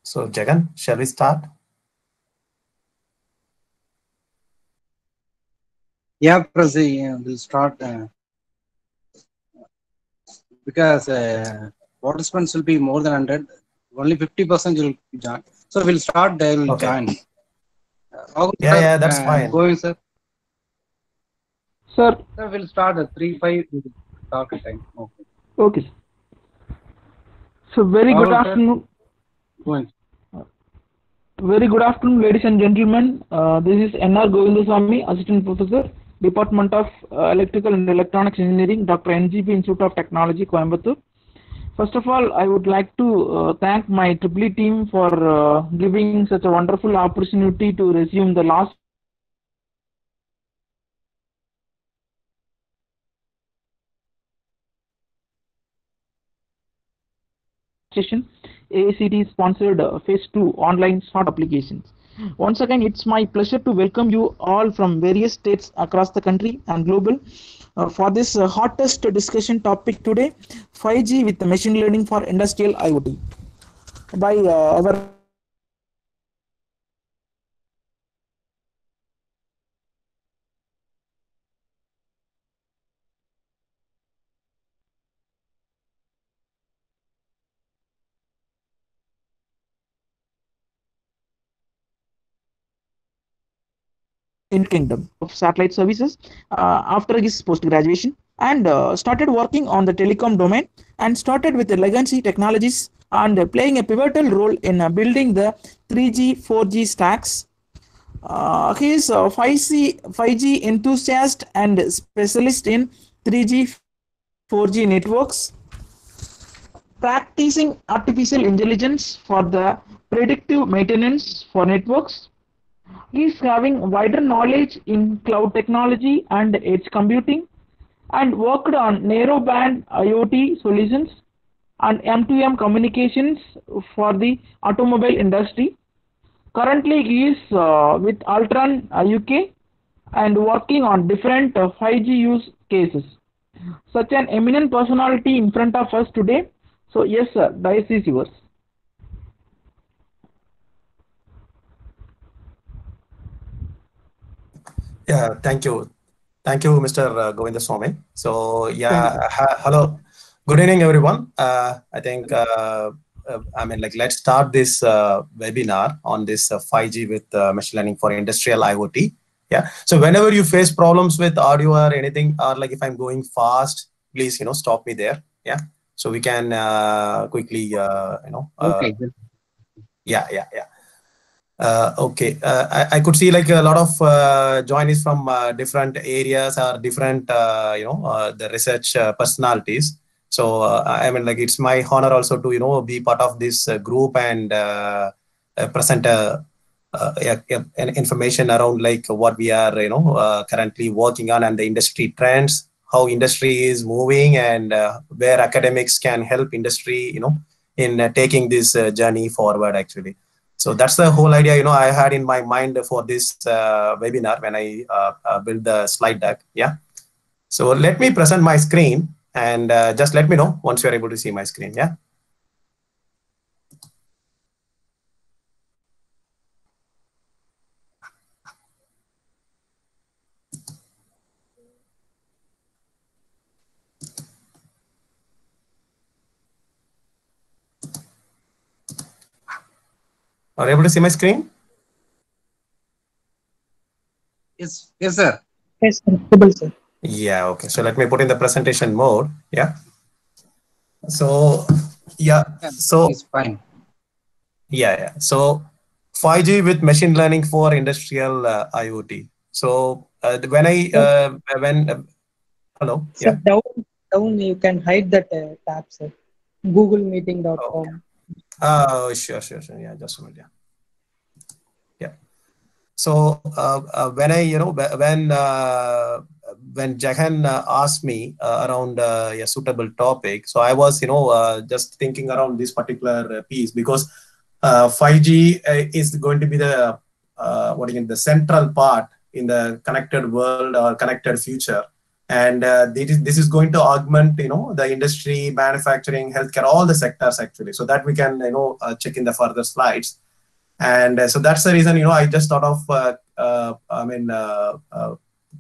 So Jagan, shall we start? Yeah, we'll start because participants will be more than 100. Only 50% will join. So we'll start. They will Okay. join. How Yeah, sir? that's fine. Going, sir. Sir, Sir, we'll start at 3:05. Talk time. Okay. okay. So very good Rahul, sir. afternoon. Going. Very good afternoon, ladies and gentlemen. This is N.R. Govindaswamy, Assistant Professor, Department of Electrical and Electronics Engineering, Dr. NGP Institute of Technology, Coimbatore. First of all, I would like to thank my EEE team for giving such a wonderful opportunity to resume the last session, AACT sponsored Phase 2 online smart applications. Once again, it's my pleasure to welcome you all from various states across the country and global for this hottest discussion topic today, 5G with machine learning for industrial IoT. By our in Kingdom of Satellite Services after his post-graduation and started working on the telecom domain and started with the legacy technologies and playing a pivotal role in building the 3G, 4G stacks. He is a 5G enthusiast and specialist in 3G, 4G networks, practicing artificial intelligence for the predictive maintenance for networks. He is having wider knowledge in cloud technology and edge computing and worked on narrowband IoT solutions and M2M communications for the automobile industry. Currently, he is with Altran UK and working on different 5G use cases. Such an eminent personality in front of us today. So yes, sir, dice is yours. Yeah, thank you. Thank you, Mr. Govindaswamy. So yeah, hello. Good evening, everyone. I think, let's start this webinar on this 5G with machine learning for industrial IoT. Yeah. So whenever you face problems with audio or anything, or like if I'm going fast, please, stop me there. Yeah. So we can quickly, Okay. yeah. Okay, I could see like a lot of join is from different areas or different, the research personalities. So like it's my honor also to be part of this group and present an information around like what we are currently working on and the industry trends, how industry is moving, and where academics can help industry in taking this journey forward actually. So that's the whole idea, I had in my mind for this webinar when I built the slide deck. Yeah. So let me present my screen and just let me know once you're able to see my screen. Yeah. Are you able to see my screen? Yes, sir. Yes, sir. Yeah, okay. So let me put in the presentation mode. Yeah. So, yeah. So, It's fine. yeah. So 5G with machine learning for industrial IoT. So when hello. So Yeah. down you can hide that tab, sir. Googlemeeting.com. Oh, sure. Yeah, just a minute. Yeah. So when I, when Jahan asked me around a suitable topic, so I was, just thinking around this particular piece because 5G is going to be the the central part in the connected world or connected future. And this is going to augment, the industry, manufacturing, healthcare, all the sectors actually. So that we can, check in the further slides. And so that's the reason, I just thought of,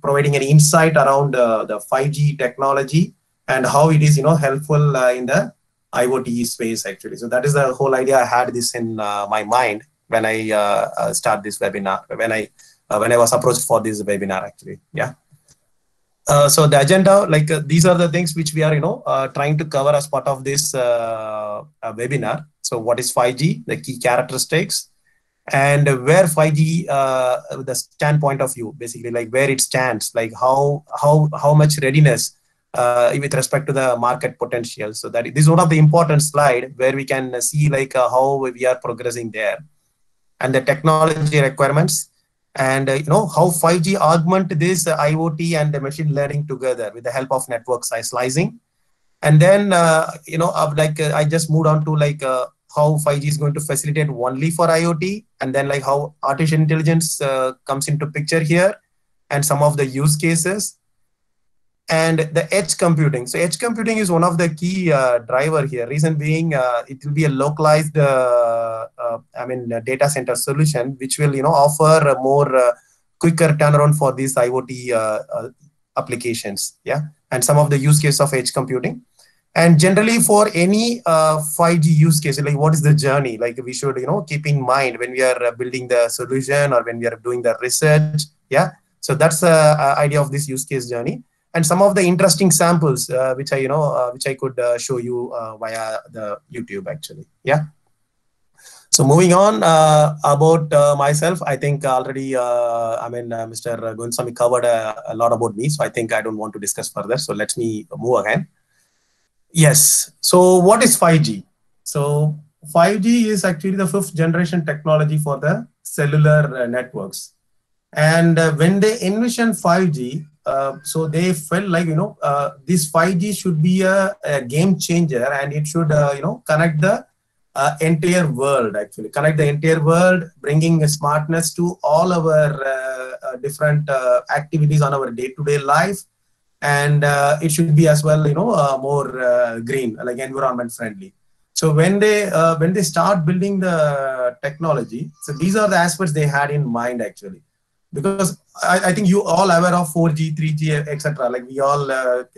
providing an insight around the 5G technology and how it is, helpful in the IoT space actually. So that is the whole idea. I had this in my mind when I start this webinar, when I was approached for this webinar actually. Yeah. So the agenda, these are the things which we are, trying to cover as part of this webinar. So what is 5G, the key characteristics, and where 5G, the standpoint of view, basically, like where it stands, like how much readiness with respect to the market potential. So that this is one of the important slide where we can see how we are progressing there, and the technology requirements, and how 5G augment this IoT and the machine learning together with the help of network slicing. And then I just moved on to how 5G is going to facilitate only for IoT, and then how artificial intelligence comes into picture here, and some of the use cases, and the edge computing. So edge computing is one of the key driver here. Reason being, it will be a localized, data center solution, which will offer a more quicker turnaround for these IoT applications. Yeah, and some of the use case of edge computing. And generally for any 5G use case, what is the journey? We should, keep in mind when we are building the solution or when we are doing the research. Yeah. So that's the idea of this use case journey. And some of the interesting samples, which I could show you via the YouTube actually. Yeah. So moving on about myself, I think already, Mr. Govindaswamy covered a lot about me. So I think I don't want to discuss further. So let me move again. Yes. So what is 5G? So 5G is actually the 5th generation technology for the cellular networks. And when they envisioned 5G, so they felt like, this 5G should be a game changer, and it should, connect the entire world, actually. Connect the entire world, bringing smartness to all our different activities on our day-to-day life. And it should be as well, more green, like environment friendly. So when they start building the technology, so these are the aspects they had in mind actually, because I think you all aware of 4G, 3G, etc. Like we all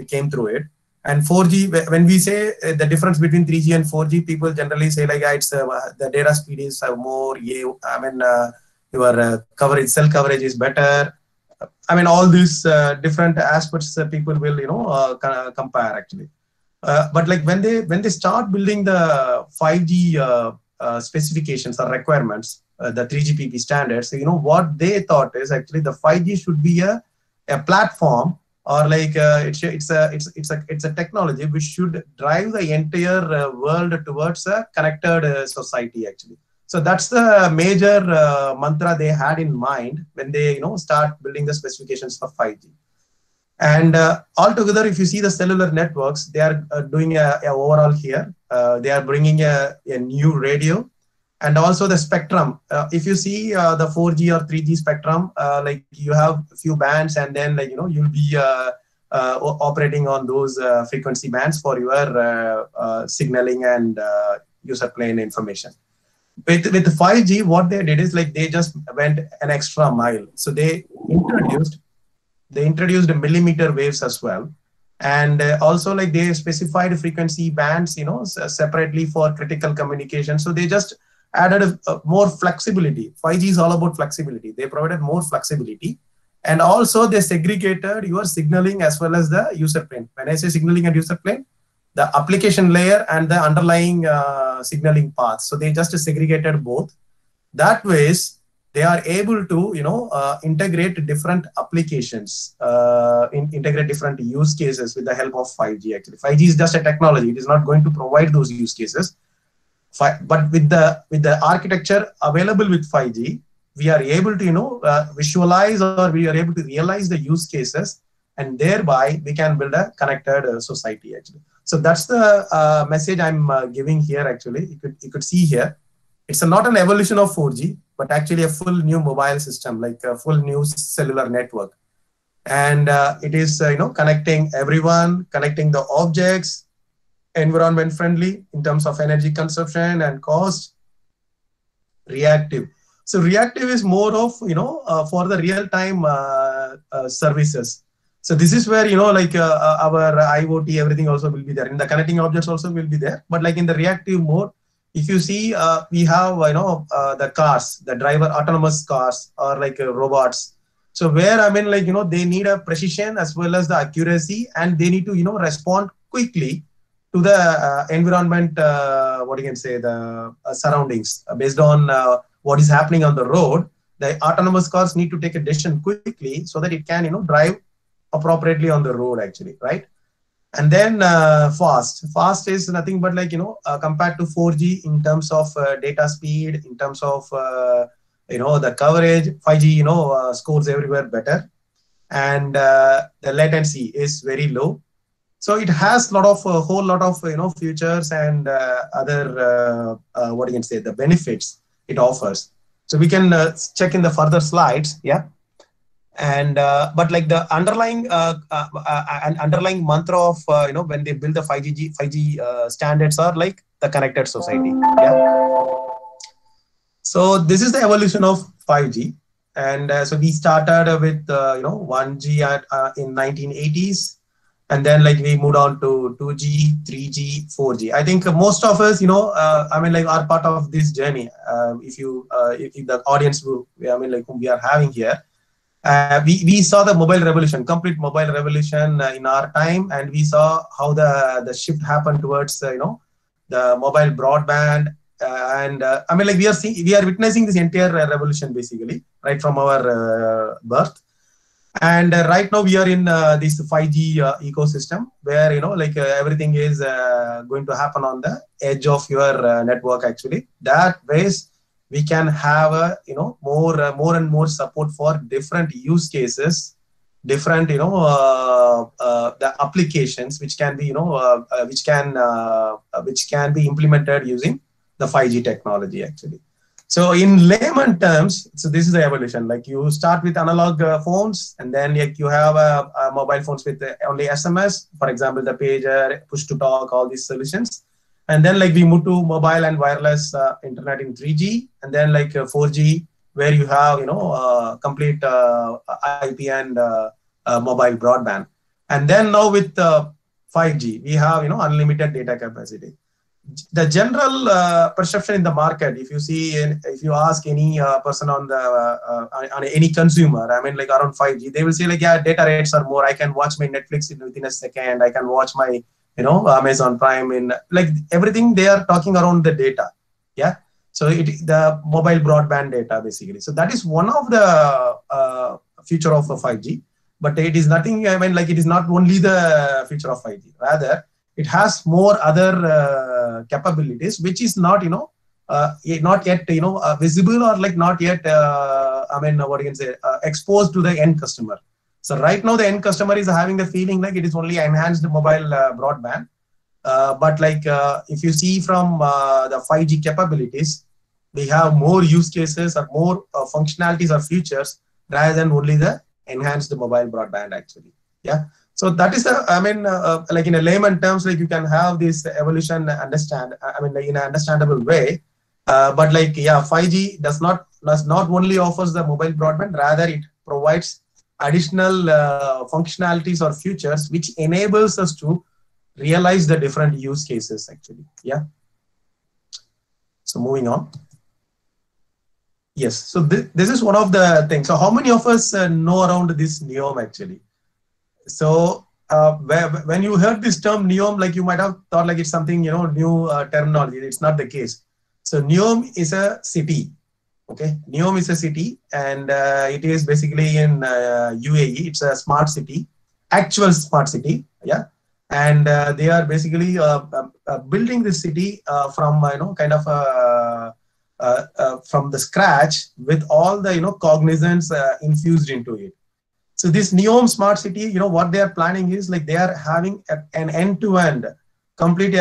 came through it. And 4G, when we say the difference between 3G and 4G, people generally say it's the data speed is more. Your coverage, cell coverage is better. All these different aspects people will, compare actually. But when they start building the 5G specifications or requirements, the 3GPP standards, what they thought is actually the 5G should be a platform, or it's a technology which should drive the entire world towards a connected society actually. So that's the major mantra they had in mind when they start building the specifications for 5G. And altogether, if you see the cellular networks, they are doing a overall here. They are bringing a new radio, and also the spectrum. If you see the 4G or 3G spectrum, you have a few bands, and then you'll be operating on those frequency bands for your signaling and user plane information. With 5G, what they did is they just went an extra mile. So they introduced millimeter waves as well, and also they specified frequency bands, separately for critical communication. So they just added more flexibility. 5G is all about flexibility. They provided more flexibility, and also they segregated your signaling as well as the user plane. When I say signaling and user plane, the application layer and the underlying signaling paths. So they just segregated both. That ways, they are able to, integrate different applications, integrate different use cases with the help of 5G. Actually, 5G is just a technology. It is not going to provide those use cases. But with the architecture available with 5G, we are able to, visualize, or we are able to realize the use cases, and thereby we can build a connected society actually. So that's the message I'm giving here actually. You could see here, it's not an evolution of 4G, but actually a full new mobile system, like a full new cellular network. and it is connecting everyone, connecting the objects, environment friendly in terms of energy consumption and cost. Reactive. So reactive is more of for the real time services. So this is where like our IoT, everything also will be there. In the connecting objects also will be there. But like in the reactive mode, if you see, we have the cars, the driver autonomous cars, or like robots. So where I mean like they need a precision as well as the accuracy, and they need to respond quickly to the environment. What you can say, the surroundings based on what is happening on the road. The autonomous cars need to take a decision quickly so that it can drive appropriately on the road actually, right? And then fast is nothing but like compared to 4G in terms of data speed, in terms of the coverage. 5G scores everywhere better, and the latency is very low. So it has a whole lot of features and other what you can say, the benefits it offers. So we can check in the further slides, yeah. And but like the underlying mantra of when they build the 5G standards are like the connected society, yeah. So this is the evolution of 5G, and so we started with 1G in 1980s, and then like we moved on to 2G, 3G, 4G. I think most of us I mean like are part of this journey. If the audience who whom we are having here. We saw the mobile revolution, complete mobile revolution in our time, and we saw how the shift happened towards the mobile broadband, and I mean like we are witnessing this entire revolution basically right from our birth. And right now we are in this 5G ecosystem where everything is going to happen on the edge of your network actually. That ways we can have a more and more support for different use cases, different the applications which can be which can be implemented using the 5G technology actually. So in layman terms, so this is the evolution. Like you start with analog phones, and then like you have mobile phones with only SMS, for example, the pager, push to talk, all these solutions. And then like we move to mobile and wireless internet in 3G, and then like 4G, where you have complete IP and mobile broadband. And then now with 5G, we have unlimited data capacity. The general perception in the market, if you ask any person on any consumer, I mean like around 5G, they will say like, yeah, data rates are more. I can watch my Netflix within a second. I can watch my Amazon Prime in like everything. They are talking around the data, yeah. So the mobile broadband data basically. So that is one of the feature of 5G, but it is nothing. I mean like it is not only the feature of 5G. Rather, it has more other capabilities which is not not yet visible, or like not yet I mean what you can say exposed to the end customer. So right now the end customer is having the feeling like it is only enhanced mobile broadband, but like if you see from the 5G capabilities, we have more use cases or more functionalities or features rather than only the enhanced mobile broadband actually, yeah. So that is I mean like in a layman terms, like you can have this evolution understand, I mean like in an understandable way, but like yeah, 5G does not only offers the mobile broadband, rather it provides additional functionalities or features which enables us to realize the different use cases actually, yeah. So moving on. Yes, so this is one of the things. So how many of us know around this NEOM actually? So when you heard this term NEOM, like you might have thought like it's something new terminology. It's not the case. So NEOM is a city. Okay, NEOM is a city, and it is basically in UAE. It's a smart city, actual smart city, yeah. And they are basically building this city from kind of from the scratch with all the cognizance infused into it. So this NEOM smart city, what they are planning is like they are having an end-to-end completely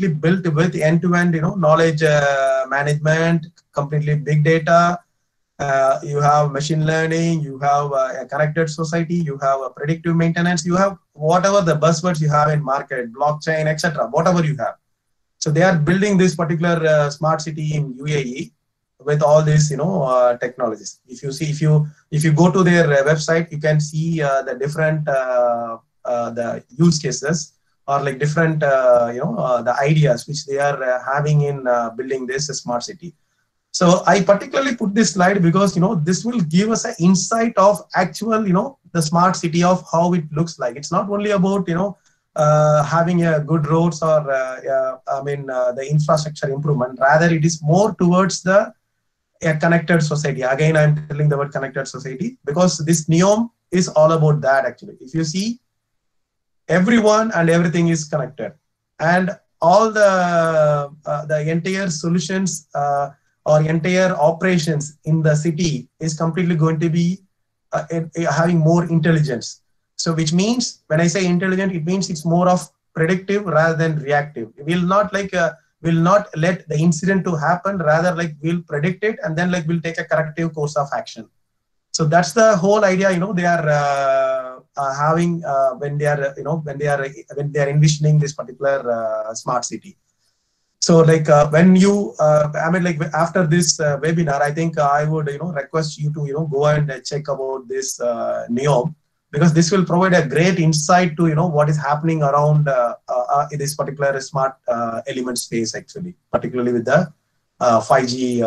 built with end-to-end knowledge management, completely big data, you have machine learning, you have a connected society, you have a predictive maintenance, you have whatever the buzzwords you have in market, blockchain, etc. Whatever you have. So they are building this particular smart city in UAE with all these, technologies. If you go to their website, you can see the different the use cases or like different the ideas which they are having in building this smart city. So I particularly put this slide because this will give us an insight of actual the smart city of how it looks like. It's not only about having a good roads or the infrastructure improvement. Rather, it is more towards a connected society. Again, I'm telling the word connected society because this NEOM is all about that actually. If you see, everyone and everything is connected, and all the entire solutions or entire operations in the city is completely going to be having more intelligence. So which means when I say intelligent, it means it's more of predictive rather than reactive. It will not will not let the incident to happen, rather we'll predict it and then we'll take a corrective course of action. So that's the whole idea they are having when they are when they are envisioning this particular smart city. So when you after this webinar, I think I would request you to go and check about this NEOM, because this will provide a great insight to what is happening around in this particular smart element space actually, particularly with the 5G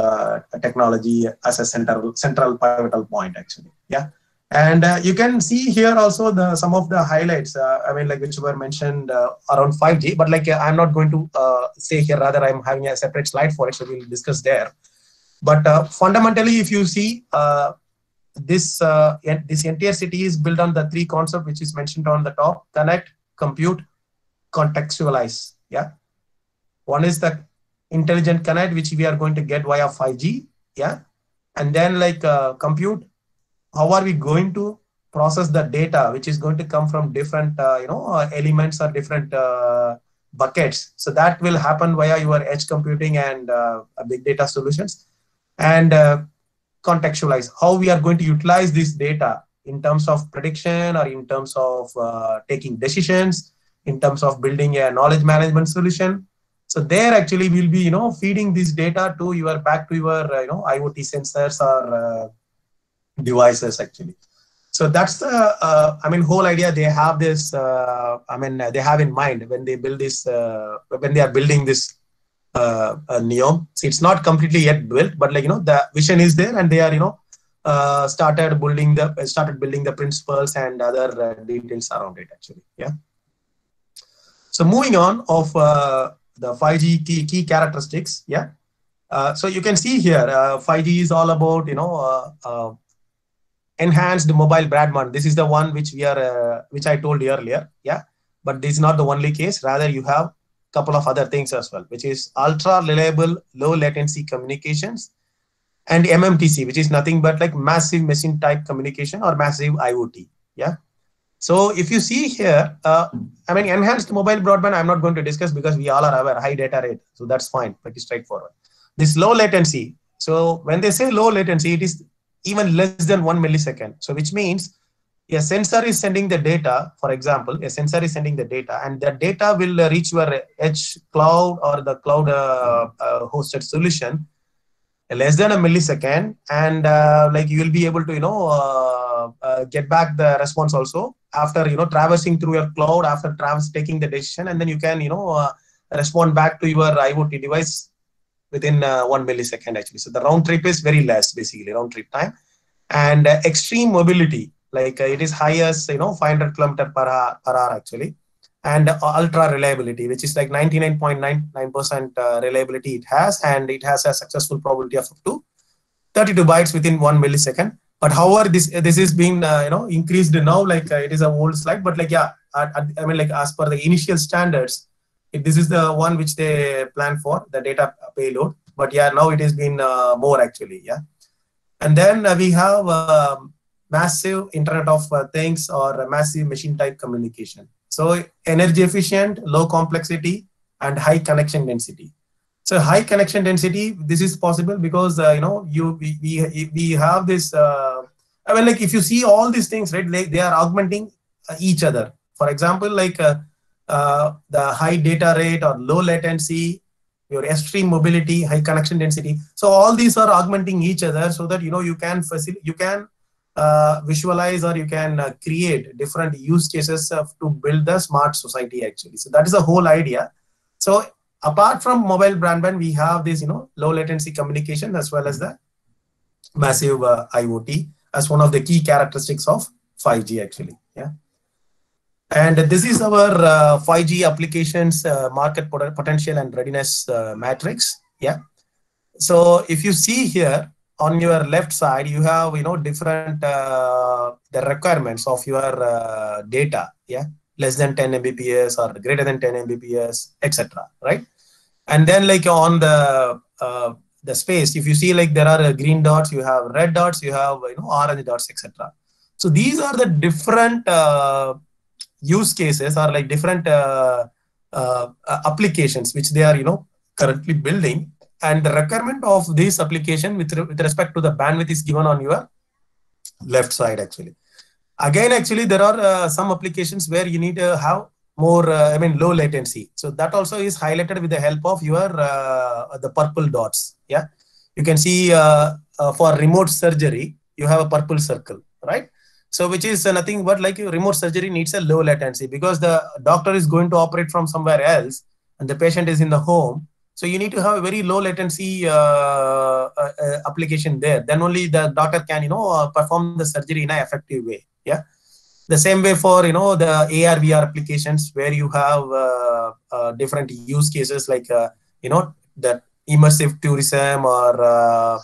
technology as a central pivotal point actually. Yeah. And you can see here also some of the highlights, which were mentioned around 5G, but I'm not going to say here, rather I'm having a separate slide for it, so we'll discuss there. But fundamentally, if you see this entire city is built on the three concepts which is mentioned on the top: connect, compute, contextualize. Yeah. One is the intelligent connect, which we are going to get via 5G. Yeah. And then compute, how are we going to process the data which is going to come from different elements or different buckets. So that will happen via your edge computing and big data solutions. And contextualize, how we are going to utilize this data in terms of prediction or in terms of taking decisions, in terms of building a knowledge management solution. So there actually we'll be feeding this data to back to your IoT sensors or devices actually. So that's the whole idea they have this they have in mind when they build this when they are building this NEOM. So it's not completely yet built, but the vision is there, and they are started building the principles and other details around it actually. Yeah. So moving on of the 5G key characteristics. Yeah. So you can see here 5G is all about enhanced mobile broadband. This is the one which which I told you earlier. Yeah. But this is not the only case. Rather, you have a couple of other things as well, which is ultra reliable low latency communications, and MMTC, which is nothing but massive machine type communication or massive IoT. Yeah. So if you see here, enhanced mobile broadband, I'm not going to discuss because we all are aware, high data rate. So that's fine, pretty straightforward. This low latency. So when they say low latency, it is even less than 1 millisecond. So which means a sensor is sending the data, for example, a sensor is sending the data, and the data will reach your edge cloud or the cloud hosted solution less than a millisecond, and you will be able to get back the response also after traversing through your cloud, after taking the decision, and then you can respond back to your IoT device within 1 millisecond actually. So the round trip is very less, basically round trip time, and extreme mobility, it is high as 500 kilometer per hour actually, and ultra reliability, which is 99.99% reliability it has, and it has a successful probability of up to 32 bytes within 1 millisecond. But however, this is being increased now. It is an old slide, but as per the initial standards, this is the one which they plan for the data payload. But yeah, now it has been more actually. Yeah, and then we have massive Internet of Things or massive machine type communication. So energy efficient, low complexity, and high connection density. So high connection density, this is possible because we have this. I mean, like if you see all these things, right? They are augmenting each other. For example, like the high data rate or low latency, your extreme mobility, high connection density. So all these are augmenting each other so that you can visualize or you can create different use cases to build the smart society actually. So that is the whole idea. So apart from mobile broadband, we have this low latency communication as well as the massive IoT as one of the key characteristics of 5G actually. Yeah. And this is our 5G applications market potential and readiness matrix. Yeah. So if you see here on your left side, you have different the requirements of your data. Yeah, less than 10 Mbps or greater than 10 Mbps, etc. Right? And then like on the space, if you see like there are green dots, you have red dots, you have orange dots, etc. So these are the different use cases or like different applications which they are currently building, and the requirement of this application with respect to the bandwidth is given on your left side actually. Again, actually there are some applications where you need to have more low latency, so that also is highlighted with the help of your the purple dots. Yeah, you can see for remote surgery you have a purple circle, right? So which is nothing but like remote surgery needs a low latency because the doctor is going to operate from somewhere else and the patient is in the home. So you need to have a very low latency application there. Then only the doctor can perform the surgery in an effective way. Yeah. The same way for the AR VR applications where you have different use cases like that immersive tourism or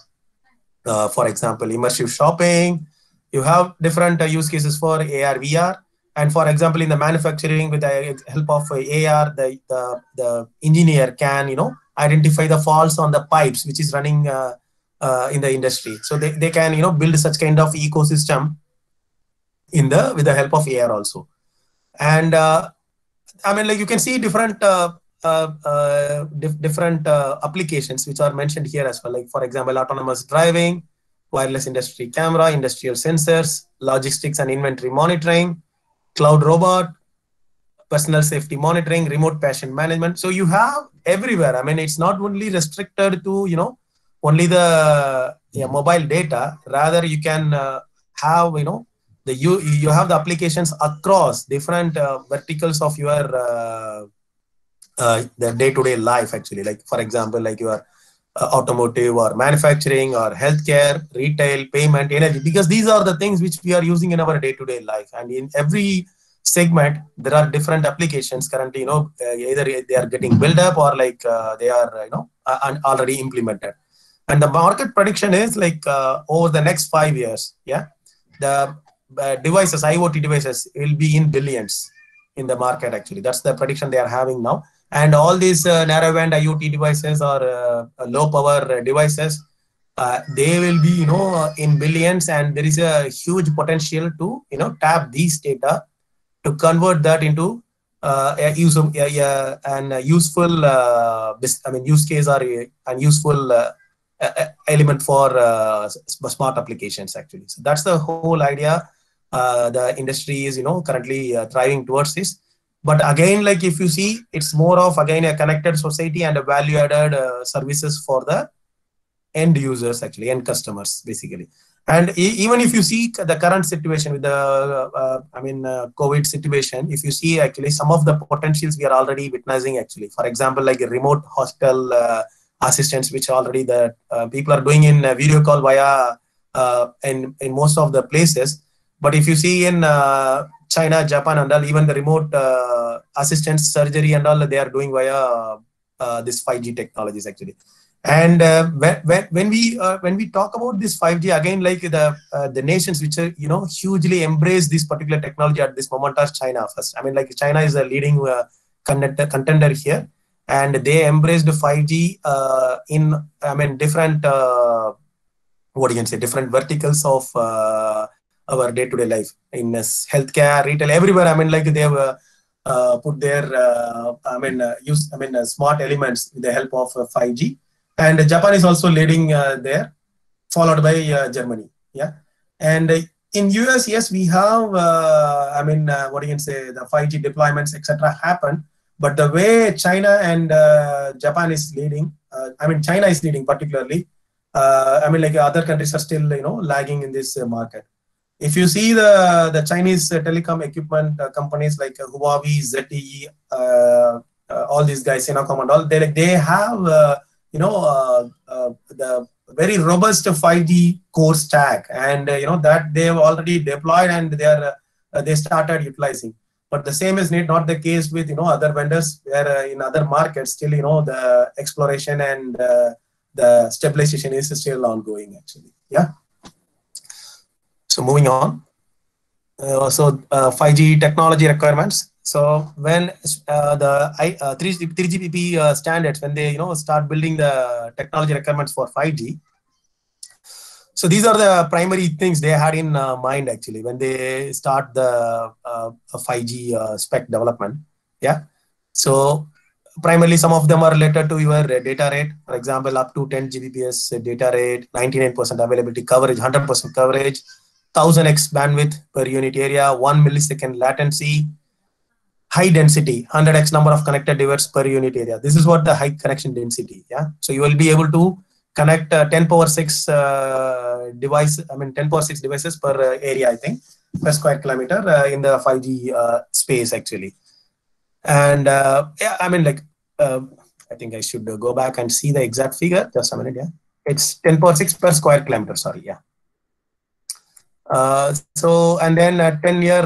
for example immersive shopping. You have different use cases for AR, VR, and for example, in the manufacturing, with the help of AR, the engineer can identify the faults on the pipes which is running in the industry. So they can build such kind of ecosystem with the help of AR also. And like you can see different different applications which are mentioned here as well. Like for example, autonomous driving, wireless industry camera, industrial sensors, logistics and inventory monitoring, cloud robot, personal safety monitoring, remote patient management. So you have everywhere. I mean, it's not only restricted to, only the mobile data. Rather, you can have, you have the applications across different verticals of your the day-to-day life actually. Like for example, like your automotive or manufacturing or healthcare, retail, payment, energy, because these are the things which we are using in our day-to-day life. And in every segment, there are different applications currently, either they are getting built up or like they are, already implemented. And the market prediction is like over the next 5 years, yeah, the devices, IoT devices will be in billions in the market actually. That's the prediction they are having now. And all these narrowband IoT devices or low power devices, they will be, in billions, and there is a huge potential to, tap these data to convert that into a useful use case or a useful element for smart applications actually. So that's the whole idea. The industry is, currently thriving towards this. But again, like if you see, it's more of again a connected society and a value-added services for the end users actually, end customers basically. And even if you see the current situation with the COVID situation, if you see actually some of the potentials we are already witnessing actually. For example, like a remote hospital assistance, which already the people are doing in video call via in most of the places. But if you see in China, Japan and all, even the remote assistance surgery and all, they are doing via this 5G technologies actually. And when we talk about this 5G, again, like the nations which are hugely embrace this particular technology at this moment are China first. I mean, like China is the leading contender here, and they embraced 5G in different different verticals of our day-to-day life in healthcare, retail, everywhere. I mean, like they have put their smart elements with the help of 5G, and Japan is also leading there, followed by Germany. Yeah, and in US, yes, we have what you can say, the 5G deployments, etc. happen, but the way China and Japan is leading, China is leading particularly. Other countries are still lagging in this market. If you see the Chinese telecom equipment companies like Huawei, ZTE, all these guys, Sinocom and all, they have the very robust 5G core stack, and that they have already deployed and they started utilizing. But the same is not the case with other vendors, where in other markets still the exploration and the stabilization is still ongoing actually. Yeah. So moving on. 5G technology requirements. So when the 3GPP standards, when they start building the technology requirements for 5G, so these are the primary things they had in mind actually when they start the 5G spec development. Yeah. So primarily some of them are related to your data rate. For example, up to 10 Gbps data rate, 99% availability coverage, 100% coverage, 1000x bandwidth per unit area, 1 millisecond latency, high density, 100x number of connected devices per unit area. This is what the high connection density. Yeah. So you will be able to connect 10 power 6 10 power 6 devices per area, I think, per square kilometer in the 5G space actually. And I think I should go back and see the exact figure. Just a minute. Yeah. It's 10 power 6 per square kilometer. Sorry. Yeah. And then 10-year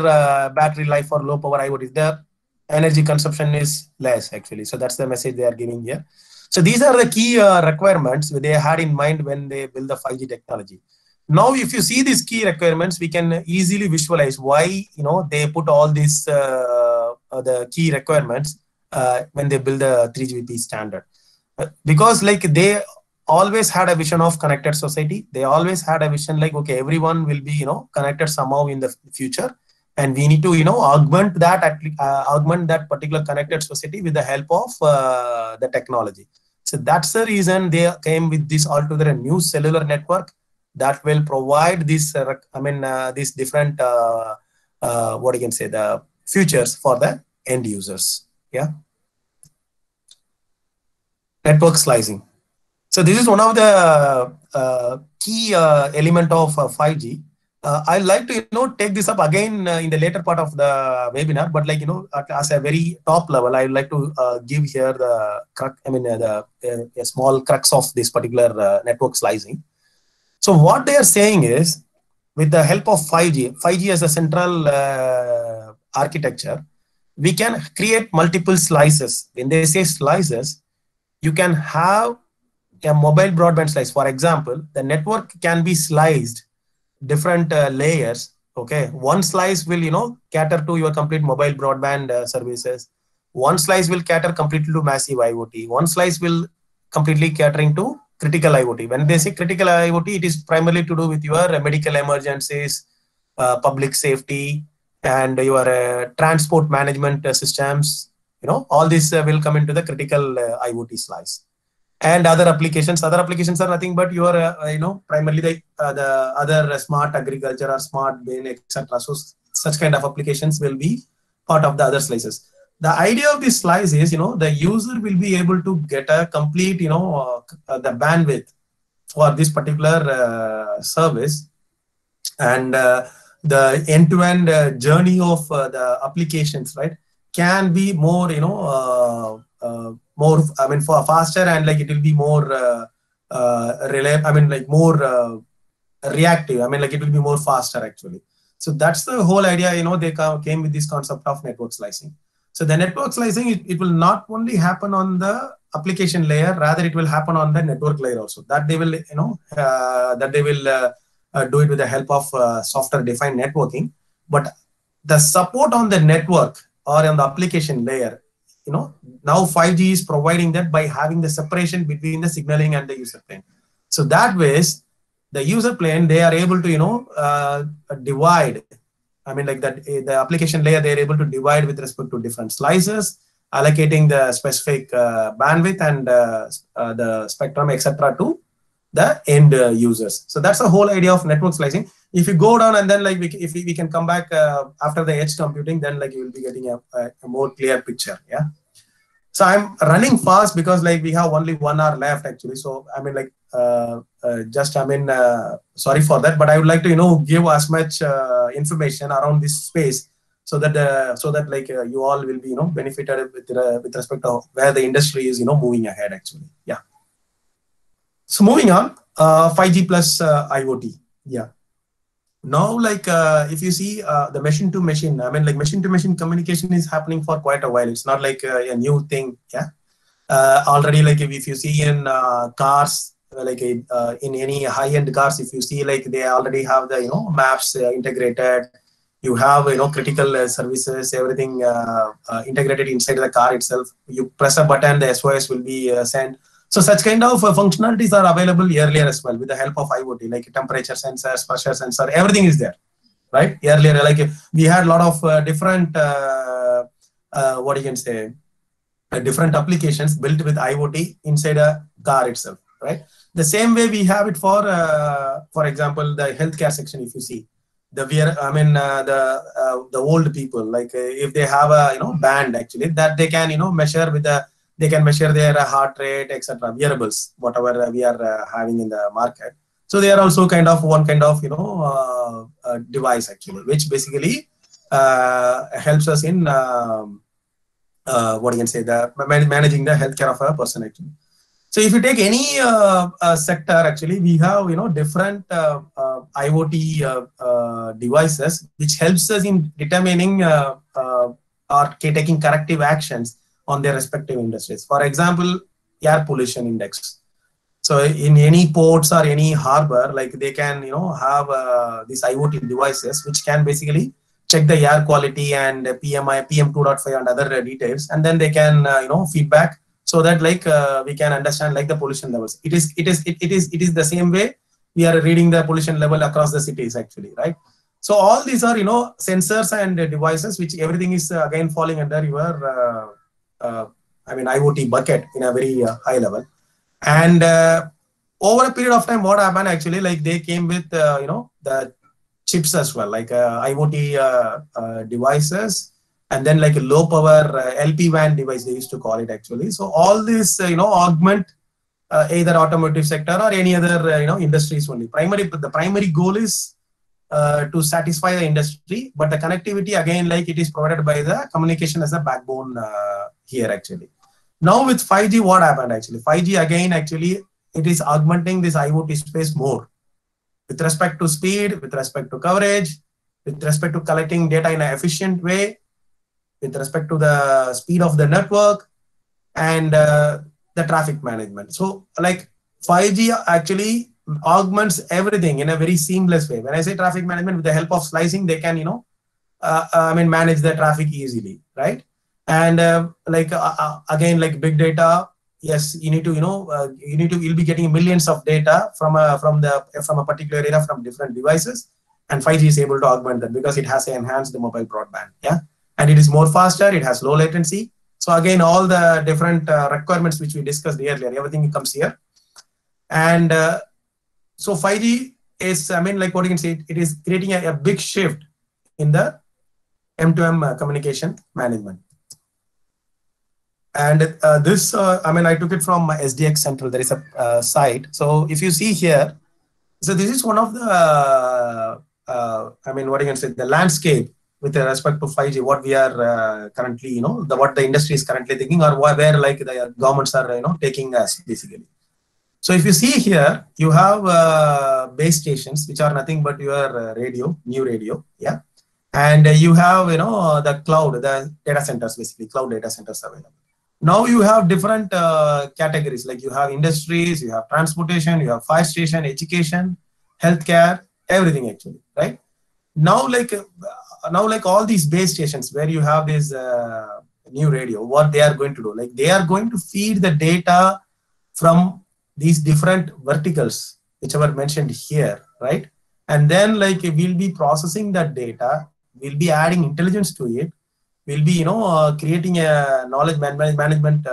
battery life for low power IoT. The energy consumption is less actually. So that's the message they are giving here. So these are the key requirements they had in mind when they build the 5G technology. Now, if you see these key requirements, we can easily visualize why they put all these the key requirements when they build the 3GPP standard. Because they always had a vision of connected society. They always had a vision like, okay, everyone will be connected somehow in the future, and we need to augment that particular connected society with the help of the technology. So that's the reason they came with this altogether new cellular network that will provide this these different what you can say, the features for the end users. Yeah. Network slicing. So this is one of the key element of 5G. I'd like to take this up again in the later part of the webinar, but as a very top level, I would like to give here the a small crux of this particular network slicing. So what they are saying is, with the help of 5G as a central architecture, we can create multiple slices. When they say slices, you can have a mobile broadband slice. For example, the network can be sliced different layers. Okay, one slice will cater to your complete mobile broadband services. One slice will cater completely to massive IoT. One slice will completely catering to critical IoT. When they say critical IoT, it is primarily to do with your medical emergencies, public safety, and your transport management systems. All this will come into the critical IoT slice. And other applications are nothing but your primarily the other smart agriculture or smart bin, etc. So such kind of applications will be part of the other slices. The idea of this slice is the user will be able to get a complete the bandwidth for this particular service, and the end-to-end journey of the applications, right, can be more more for faster, and it will be more reliable, more reactive, it will be more faster actually. So that's the whole idea. They came with this concept of network slicing. So the network slicing, it will not only happen on the application layer, rather it will happen on the network layer also. That they will do it with the help of software defined networking. But the support on the network or on the application layer, now 5G is providing that by having the separation between the signaling and the user plane. So that ways, the user plane, they are able to divide I mean, like that the application layer, they're able to divide with respect to different slices, allocating the specific bandwidth and the spectrum, etc., to the end users. So that's the whole idea of network slicing. If you go down and then like if we can come back after the edge computing, then like you will be getting a more clear picture. Yeah. So I'm running fast because like we have only 1 hour left actually. So I mean like sorry for that, but I would like to give as much information around this space so that like you all will be benefited with respect to where the industry is moving ahead actually. Yeah. So moving on, 5G plus IoT. Yeah. Now, like if you see the machine to machine, I mean, like machine to machine communication is happening for quite a while. It's not like a new thing. Yeah. Already, like if you see in cars, like in any high-end cars, if you see like they already have the maps integrated. You have critical services, everything integrated inside the car itself. You press a button, the SOS will be sent. So such kind of functionalities are available earlier as well with the help of IoT, like temperature sensors, pressure sensor, everything is there, right? Earlier, like we had a lot of different, what you can say, different applications built with IoT inside a car itself, right? The same way we have it for example, the healthcare section. If you see the old people, like if they have a band actually that they can measure with the. They can measure their heart rate, etc. Wearables, whatever we are having in the market. So they are also kind of one kind of device actually, which basically helps us in what you can say, the managing the healthcare of a person actually. So if you take any sector actually, we have different IoT devices which helps us in determining or taking corrective actions on their respective industries. For example, air pollution index. So in any ports or any harbor, like they can have these IoT devices which can basically check the air quality and PMI, PM2.5 and other details, and then they can feedback so that like we can understand like the pollution levels. It is the same way we are reading the pollution level across the cities actually, right? So all these are sensors and devices which everything is again falling under your IoT bucket in a very high level. And over a period of time, what happened actually, like they came with the chips as well, like IoT devices, and then like a low power LPWAN device they used to call it actually. So all this augment either automotive sector or any other industries only. The primary goal is to satisfy the industry, but the connectivity again, like it is provided by the communication as a backbone here actually. Now with 5G, what happened actually? 5G again, actually, it is augmenting this IoT space more with respect to speed, with respect to coverage, with respect to collecting data in an efficient way, with respect to the speed of the network and the traffic management. So like 5G actually augments everything in a very seamless way. When I say traffic management, with the help of slicing, they can manage the traffic easily, right? And again, like big data, yes, you need to you'll be getting millions of data from a particular area from different devices, and 5G is able to augment that because it has enhanced the mobile broadband, yeah, and it is more faster, it has low latency. So again, all the different requirements which we discussed earlier, everything comes here. And so 5G is, like what you can say, it is creating a big shift in the M2M communication management. And this, I took it from SDX Central. There is a site. So if you see here, so this is one of the, what you can say, the landscape with respect to 5G, what we are currently, what the industry is currently thinking, or where like the governments are, taking us basically. So if you see here, you have base stations, which are nothing but your radio, new radio, yeah. And you have, the cloud, the data centers, basically cloud data centers available. Now you have different categories, like you have industries, you have transportation, you have fire station, education, healthcare, everything actually, right? Now like all these base stations where you have this new radio, what they are going to do, like they are going to feed the data from these different verticals, which were mentioned here, right? And then like we'll be processing that data, we'll be adding intelligence to it. We'll be, creating a knowledge management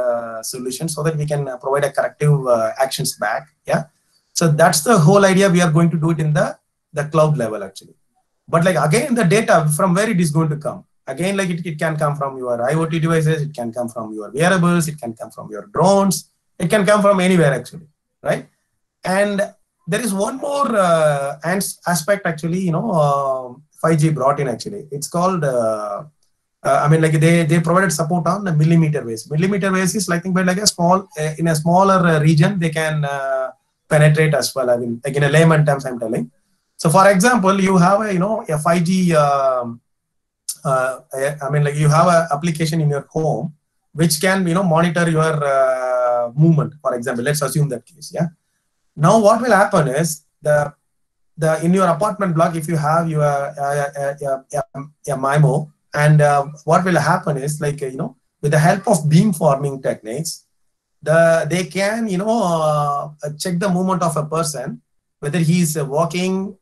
solution so that we can provide a corrective actions back. Yeah. So that's the whole idea. We are going to do it in the cloud level actually. But like again, the data from where it is going to come. Again, like it can come from your IoT devices, it can come from your wearables, it can come from your drones, it can come from anywhere actually, right? And there is one more aspect actually, 5G brought in actually. It's called, they provided support on the millimeter waves. Millimeter waves is like a small, in a smaller region, they can penetrate as well. I mean, like in a layman terms, I'm telling. So for example, you have a 5G, you have an application in your home which can monitor your movement. For example, let's assume that case. Yeah. Now what will happen is the in your apartment block, if you have your MIMO, and what will happen is like with the help of beamforming techniques, they can check the movement of a person, whether he's walking,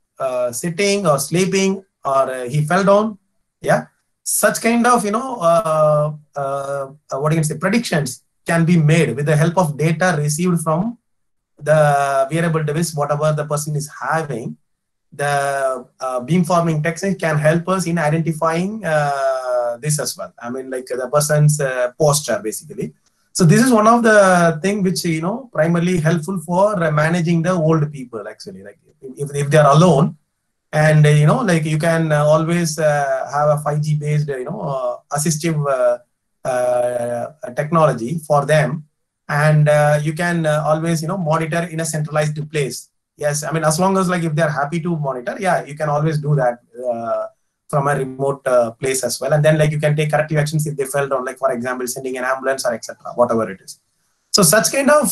sitting, or sleeping, or he fell down. Yeah, such kind of what you can say, predictions can be made with the help of data received from the wearable device, whatever the person is having. The beamforming technique can help us in identifying this as well. I mean, like the person's posture basically. So this is one of the thing which primarily helpful for managing the old people actually. Like if they are alone, and like you can always have a 5G based assistive technology for them, and you can always monitor in a centralized place. Yes, I mean, as long as like if they're happy to monitor, yeah, you can always do that from a remote place as well. And then like you can take corrective actions if they fell down, like for example, sending an ambulance or etc., whatever it is. So such kind of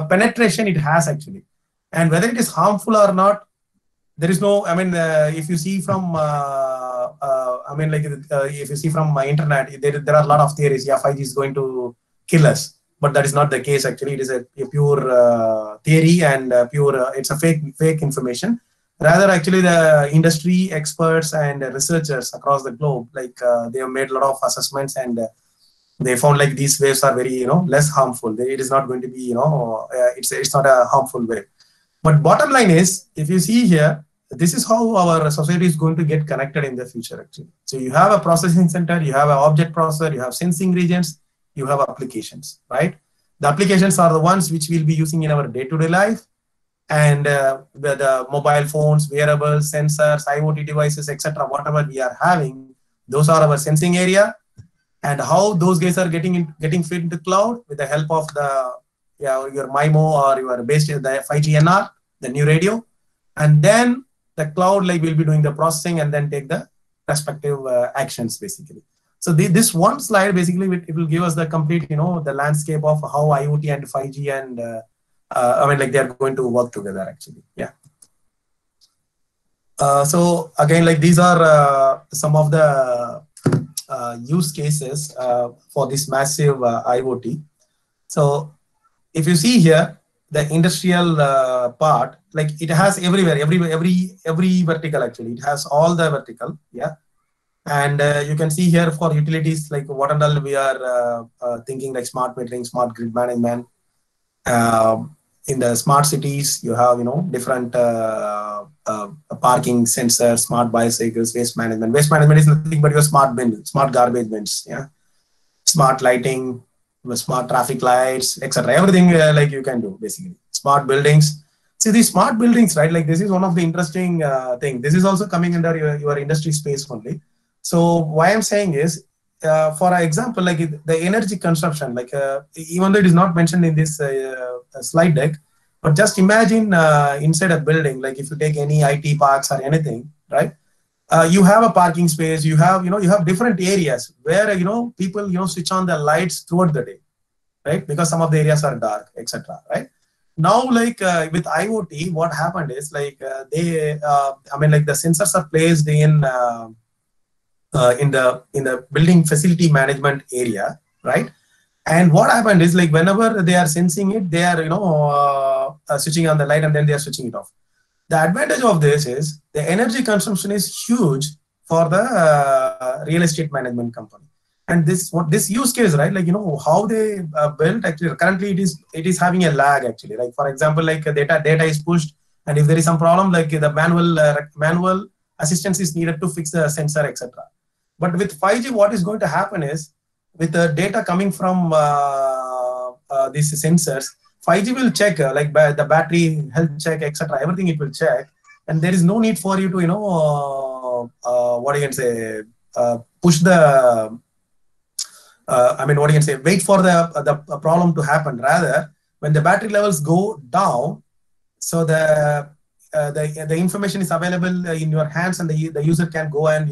penetration it has actually. And whether it is harmful or not, there is no, I mean, if you see from, if you see from my internet, there are a lot of theories. Yeah, 5G is going to kill us. But that is not the case actually. It is a pure theory and it's a fake information. Rather, actually, the industry experts and researchers across the globe, like they have made a lot of assessments, and they found like these waves are very less harmful. It is not going to be it's not a harmful wave. But bottom line is, if you see here, this is how our society is going to get connected in the future actually. So you have a processing center, you have an object processor, you have sensing regions, you have applications, right? The applications are the ones which we'll be using in our day-to-day life, and the mobile phones, wearables, sensors, IoT devices, etc., whatever we are having, those are our sensing area. And how those guys are getting fit into cloud with the help of your MIMO or your based the 5G NR, the new radio, and then the cloud like will be doing the processing and then take the respective actions basically. So this one slide basically it will give us the complete the landscape of how IoT and 5G and they are going to work together actually. Yeah. So again, like these are some of the use cases for this massive IoT. So if you see here the industrial part, like it has everywhere, every vertical actually. It has all the vertical. Yeah. And you can see here for utilities, like what and all we are thinking like smart metering, smart grid management. In the smart cities, you have, different parking sensors, smart bicycles, waste management. Waste management is nothing but your smart bin, smart garbage bins, yeah. Smart lighting, smart traffic lights, etc. Everything like you can do basically. Smart buildings. See these smart buildings, right? Like this is one of the interesting thing. This is also coming under your industry space only. So why I'm saying is, for example, like the energy consumption, like even though it is not mentioned in this slide deck, but just imagine inside a building, like if you take any IT parks or anything, right? You have a parking space, you have, you have different areas where, people, switch on the lights throughout the day, right? Because some of the areas are dark, etc. Right? Now, like with IoT, what happened is like the sensors are placed in the building facility management area, right? And what happened is like whenever they are sensing it, they are switching on the light and then they are switching it off. The advantage of this is the energy consumption is huge for the real estate management company. And this use case, right? Like, how they built, actually currently it is having a lag actually. Like, for example, like data is pushed, and if there is some problem, like the manual assistance is needed to fix the sensor, etc. But with 5G, what is going to happen is, with the data coming from these sensors, 5G will check like the battery health check, etc. Everything it will check, and there is no need for you to what you can say, push the what you can say, wait for the problem to happen. Rather, when the battery levels go down, so the information is available in your hands, and the user can go and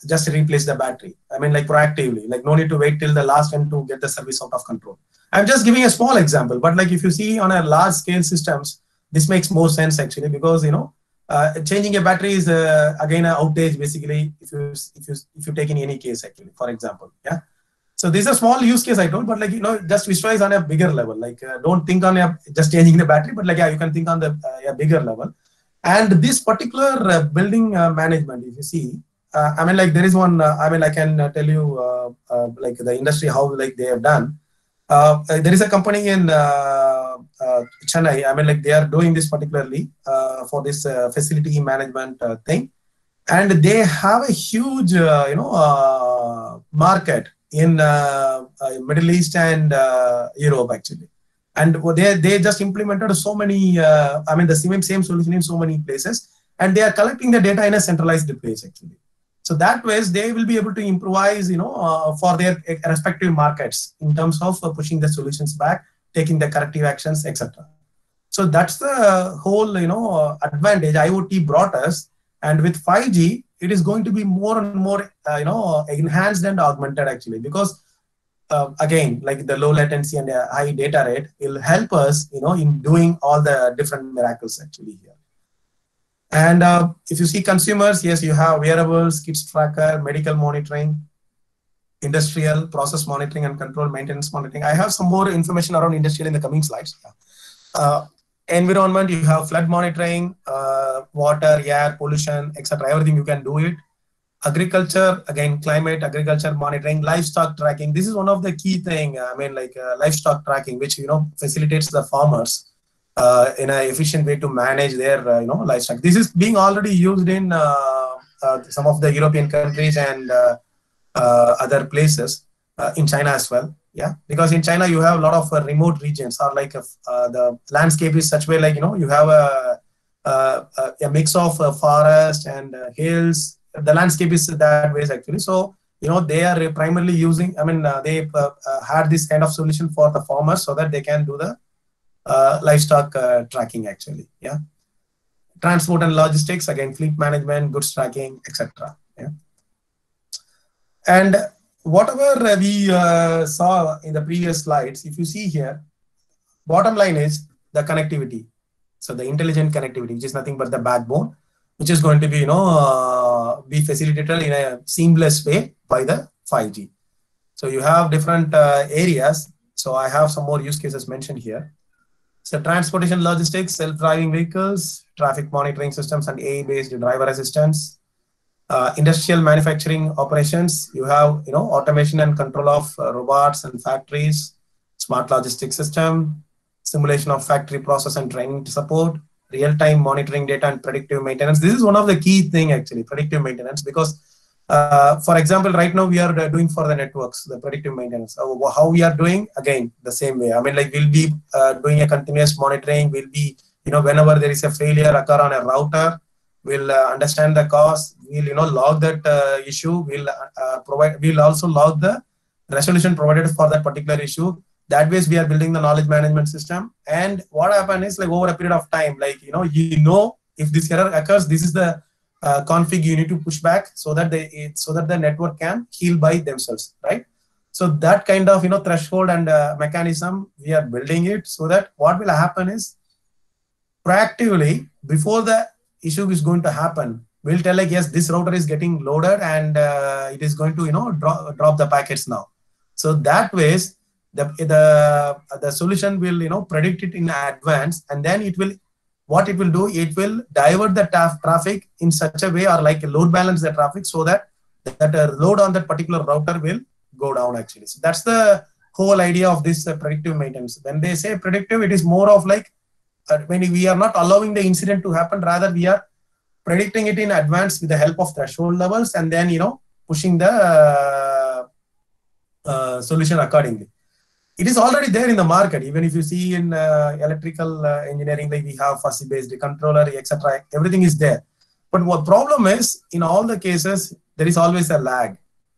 just replace the battery. Like proactively, like no need to wait till the last end to get the service out of control. I'm just giving a small example, but like if you see on a large scale systems, this makes more sense actually, because changing a battery is again an outage basically, if you take in any case actually, for example. Yeah. So this is a small use case I told, but like just visualize on a bigger level. Like don't think on just changing the battery, but like you can think on the a bigger level. And this particular building management, if you see, like there is one. I can tell you like the industry how like they have done. There is a company in Chennai. Like they are doing this particularly for this facility management thing, and they have a huge market in Middle East and Europe actually, and they just implemented so many the same solution in so many places, and they are collecting the data in a centralized place actually. So that ways they will be able to improvise for their respective markets in terms of pushing the solutions back, taking the corrective actions, etc. So that's the whole advantage IoT brought us, and with 5G it is going to be more and more enhanced and augmented actually, because again, like the low latency and high data rate will help us in doing all the different miracles actually here. And if you see consumers, yes, you have wearables, kids tracker, medical monitoring, industrial process monitoring and control, maintenance monitoring. I have some more information around industrial in the coming slides. Environment, you have flood monitoring, water, air, pollution, etc. Everything you can do it. Agriculture, again, climate, agriculture monitoring, livestock tracking. This is one of the key thing. Livestock tracking, which facilitates the farmers in an efficient way to manage their livestock. This is being already used in some of the European countries and other places, in China as well. Yeah, because in China you have a lot of remote regions, or like the landscape is such way, like you have a mix of forest and hills. The landscape is that way actually. So they are primarily using. They had this kind of solution for the farmers so that they can do the livestock tracking actually. Yeah, transport and logistics, again fleet management, goods tracking, etc. Yeah, and whatever we saw in the previous slides, if you see here, bottom line is the connectivity. So the intelligent connectivity, which is nothing but the backbone, which is going to be be facilitated in a seamless way by the 5G. So you have different areas. So I have some more use cases mentioned here. So transportation logistics, self-driving vehicles, traffic monitoring systems, and AI-based driver assistance. Industrial manufacturing operations, you have automation and control of robots and factories, smart logistics system, simulation of factory process and training to support, real-time monitoring data and predictive maintenance. This is one of the key thing actually, predictive maintenance, because for example, right now we are doing for the networks, the predictive maintenance. How we are doing, again, the same way. Like we'll be doing a continuous monitoring. We'll be, whenever there is a failure occur on a router, we'll understand the cause. We'll, log that issue. We'll also log the resolution provided for that particular issue. That way, we are building the knowledge management system. And what happens is, like over a period of time, like if this error occurs, this is the config you need to push back so that the network can heal by themselves, right? So that kind of threshold and mechanism, we are building it so that what will happen is, proactively before the issue is going to happen, we'll tell like, yes, this router is getting loaded and it is going to drop the packets now. So that ways the solution will predict it in advance, and then it will what it will do, it will divert the traffic in such a way, or like load balance the traffic, so that load on that particular router will go down actually. So that's the whole idea of this predictive maintenance. When they say predictive, it is more of like when we are not allowing the incident to happen, rather we are predicting it in advance with the help of threshold levels, and then pushing the solution accordingly. It is already there in the market. Even if you see in electrical engineering, like we have fuzzy based controller, etc. Everything is there. But what problem is, in all the cases, there is always a lag.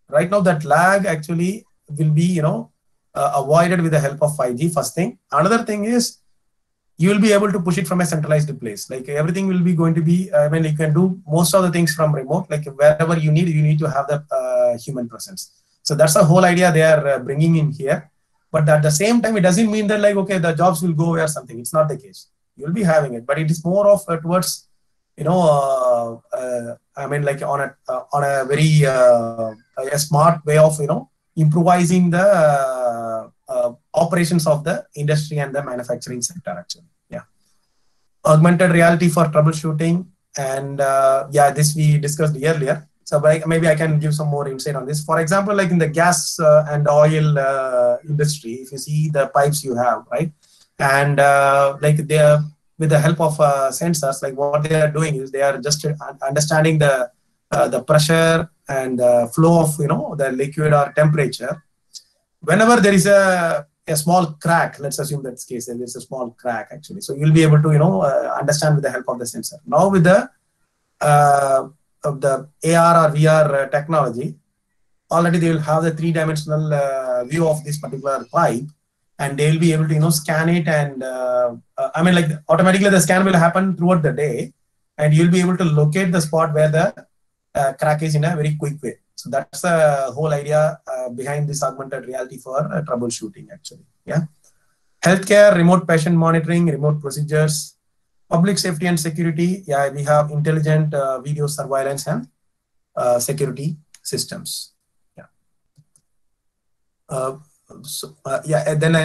Right now, that lag actually will be avoided with the help of 5G. First thing. Another thing is, you will be able to push it from a centralized place. Like everything will be going to be, you can do most of the things from remote. Like wherever you need to have the human presence. So that's the whole idea they are bringing in here. But at the same time, it doesn't mean that like, okay, the jobs will go away or something. It's not the case. You'll be having it, but it is more of towards, like on a very a smart way of, improvising the operations of the industry and the manufacturing sector actually. Yeah. Augmented reality for troubleshooting. And this we discussed earlier. So maybe I can give some more insight on this. For example, like in the gas and oil industry, if you see the pipes you have, right? And like they are, with the help of sensors, like what they are doing is they are just understanding the pressure and the flow of the liquid or temperature. Whenever there is a small crack, let's assume that's the case, there is a small crack actually. So you'll be able to understand with the help of the sensor. Now with the of the AR or VR technology, already they will have the three-dimensional view of this particular pipe, and they will be able to scan it, and automatically the scan will happen throughout the day, and you'll be able to locate the spot where the crack is in a very quick way. So that's the whole idea behind this augmented reality for troubleshooting actually. Yeah. Healthcare, remote patient monitoring, remote procedures. Public safety and security, we have intelligent video surveillance and security systems. Then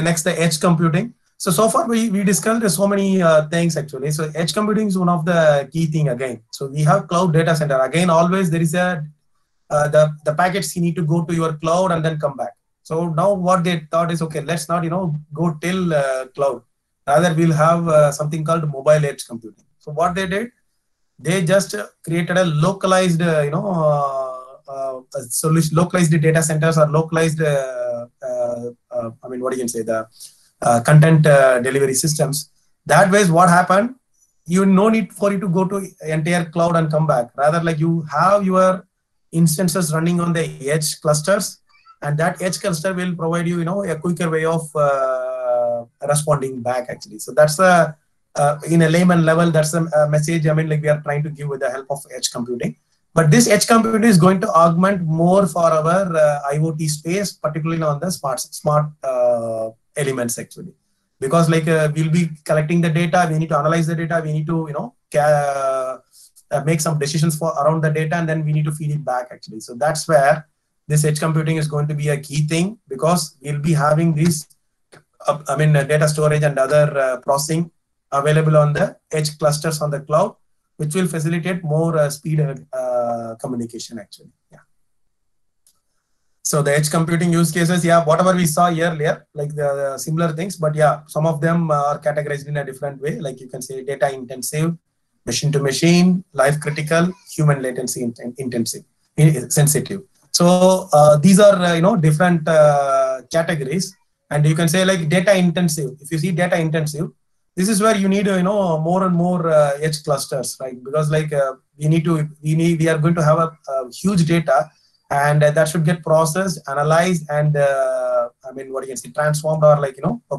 next, the edge computing. So far we discussed so many things actually. So edge computing is one of the key thing again. So we have cloud data center. Again, always there is a the packets you need to go to your cloud and then come back. So now what they thought is, okay, let's not go till cloud. Rather, we'll have something called mobile edge computing. So what they did, they just created a localized, solution, localized data centers or localized, the content delivery systems. That way, what happened? No need for you to go to entire cloud and come back. Rather, like you have your instances running on the edge clusters, and that edge cluster will provide you, a quicker way of responding back actually. So that's in a layman level, that's a message we are trying to give with the help of edge computing. But this edge computing is going to augment more for our IoT space, particularly on the smart elements actually. Because we'll be collecting the data, we need to analyze the data, we need to make some decisions around the data, and then we need to feed it back actually. So that's where this edge computing is going to be a key thing, because we'll be having these data storage and other processing available on the edge clusters on the cloud, which will facilitate more speed communication actually. Yeah. So the edge computing use cases, whatever we saw earlier, like the similar things, but some of them are categorized in a different way. Like you can say data intensive, machine to machine, life critical, human latency intensive, sensitive. So these are different categories. And you can say like data intensive. If you see data intensive, this is where you need more and more edge clusters, right? Because like we are going to have a huge data, and that should get processed, analyzed, and transformed, or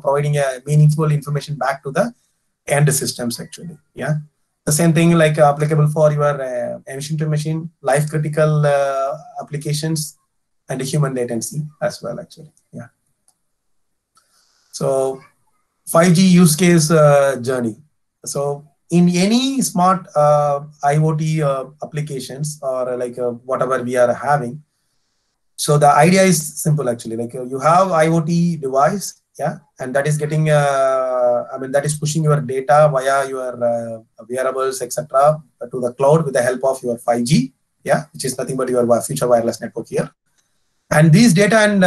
providing a meaningful information back to the end systems actually. Yeah. The same thing like applicable for your machine to machine, life critical applications, and human latency as well actually. Yeah. So 5G use case journey. So in any smart IoT applications, or whatever we are having, so the idea is simple actually. Like you have IoT device, yeah, and that is getting, that is pushing your data via your wearables, etc., to the cloud with the help of your 5G, yeah, which is nothing but your future wireless network here. And these data and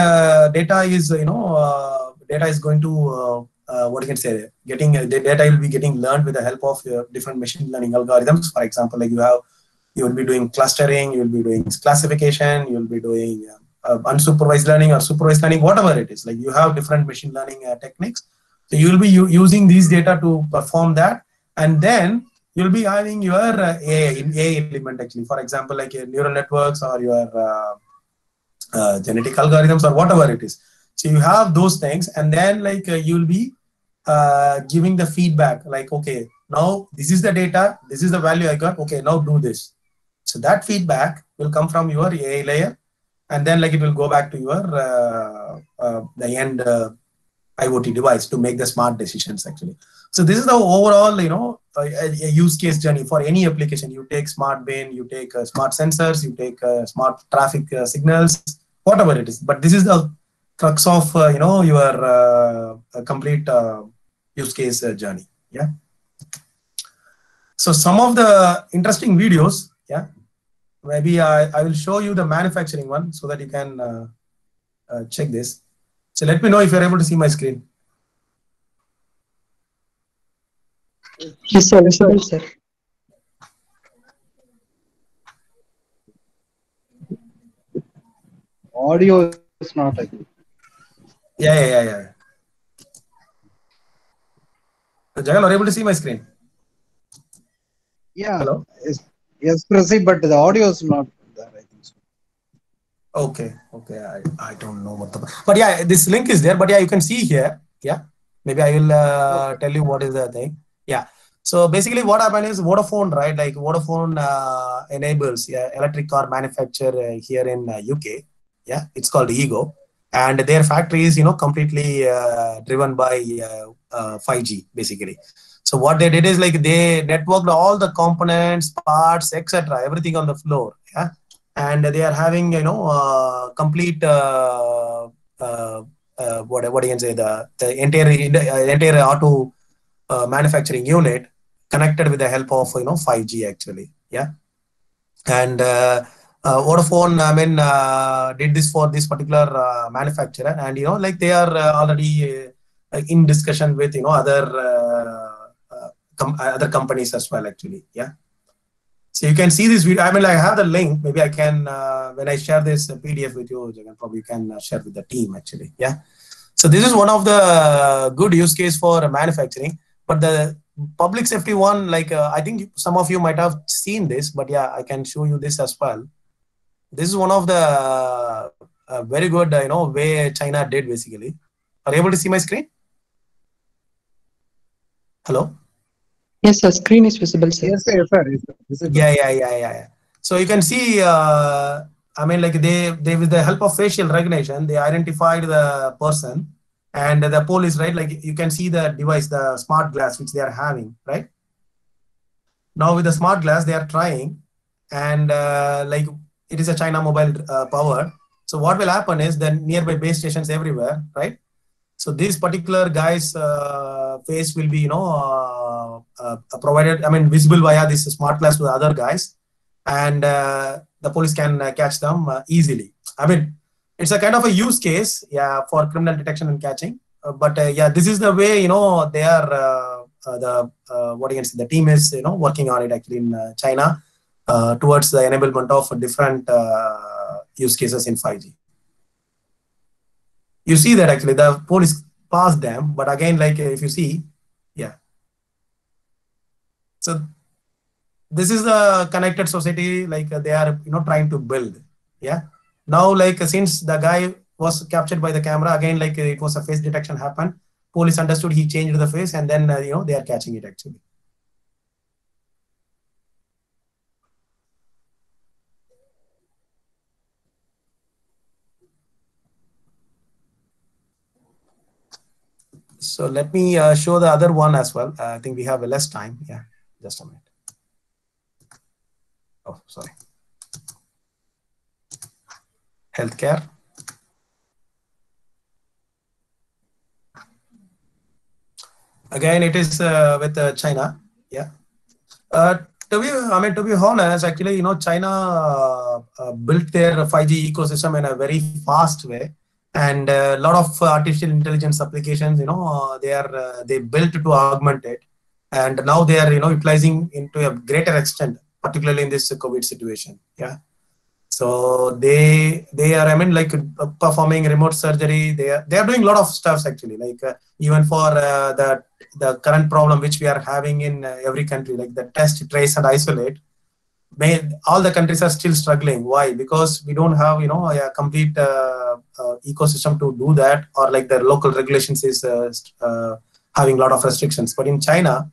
data is, data is going to, what you can say, getting the data will be getting learned with the help of different machine learning algorithms. For example, like you will be doing clustering, you will be doing classification, you will be doing unsupervised learning or supervised learning, whatever it is. Like you have different machine learning techniques. So you will be using these data to perform that, and then you'll be having your AI element actually. For example, like your neural networks or your genetic algorithms or whatever it is. So you have those things, and then like you'll be giving the feedback like, okay, now this is the data, this is the value I got, okay, now do this. So that feedback will come from your AI layer, and then like it will go back to your the end IoT device to make the smart decisions actually. So this is the overall, a use case journey for any application. You take smart bin, you take smart sensors, you take smart traffic signals, whatever it is. But this is the crux of your complete use case journey. Yeah. So some of the interesting videos. Yeah. Maybe I will show you the manufacturing one so that you can check this. So let me know if you're able to see my screen. Yes, sir. Visible, sir. Audio is not, I think. Yeah. Jagan, are you able to see my screen? Yeah. Hello? Yes, proceed, but the audio is not there, I think so. Okay. I don't know what but yeah, this link is there, but yeah, you can see here. Yeah. Maybe I will tell you what is the thing. Yeah. So basically what happened is Vodafone, right? Like Vodafone enables electric car manufacture here in UK. Yeah. It's called Ego. And their factory is, completely driven by 5G basically. So what they did is like they networked all the components, parts, etc., everything on the floor. Yeah. And they are having, complete what you can say, the entire auto manufacturing unit connected with the help of 5G actually. Yeah. And Vodafone, did this for this particular manufacturer, and like they are already in discussion with other companies as well actually. Yeah. So you can see this video. I have the link. Maybe I can, when I share this PDF with you, Jagan, probably you can share with the team actually. Yeah. So this is one of the good use case for manufacturing. But the public safety one, like I think some of you might have seen this, but yeah, I can show you this as well. This is one of the very good, way China did basically. Are you able to see my screen? Hello? Yes, sir. Screen is visible, sir. Yes, sir. Yeah. So you can see, like they with the help of facial recognition, they identified the person and the police, right? Like you can see the device, the smart glass, which they are having, right? Now with the smart glass, they are trying, and like it is a China mobile powered. So what will happen is then nearby base stations everywhere, right? So this particular guy's face will be, provided, visible via this smart glass to the other guys, and the police can catch them easily. It's a kind of a use case, yeah, for criminal detection and catching. But yeah, this is the way, they are what you can say, the team is, working on it actually in China towards the enablement of different use cases in 5G. You see that actually the police passed them, but again, like if you see, yeah. So this is the connected society, like they are, trying to build. Yeah. Now, like since the guy was captured by the camera, again, like it was a face detection happened. Police understood, he changed the face, and then they are catching it actually. So let me show the other one as well. I think we have less time. Yeah, just a minute. Oh, sorry. Healthcare. Again, it is with China. Yeah. To be honest, actually, China built their 5G ecosystem in a very fast way, and a lot of artificial intelligence applications, they built to augment it, and now they are, utilizing into a greater extent, particularly in this COVID situation. Yeah. So they are, I mean, like performing remote surgery. They are doing a lot of stuff actually, like even for the current problem which we are having in every country, like the test, trace, and isolate. All the countries are still struggling. Why? Because we don't have, a complete ecosystem to do that, or like the local regulations is having a lot of restrictions. But in China,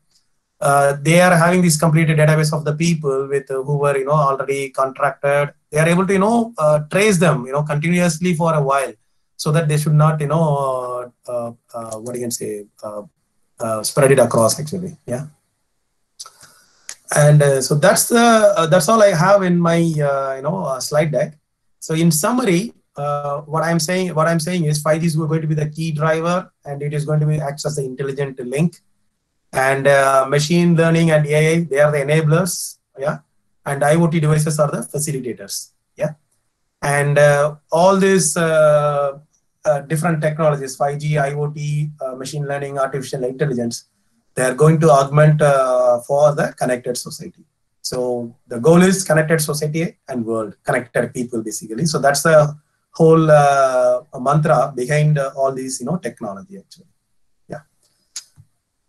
they are having this complete database of the people with who were, already contracted. They are able to, trace them, continuously for a while, so that they should not, what you can say, spread it across actually. Yeah. And so that's all I have in my slide deck. So in summary, what I'm saying is 5G is going to be the key driver, and it is going to be acts as the intelligent link. And machine learning and AI, they are the enablers. Yeah. And IoT devices are the facilitators. Yeah. And all these different technologies, 5G, IoT, machine learning, artificial intelligence, they are going to augment for the connected society. So the goal is connected society and world, connected people basically. So that's the whole mantra behind all these, technology actually. Yeah.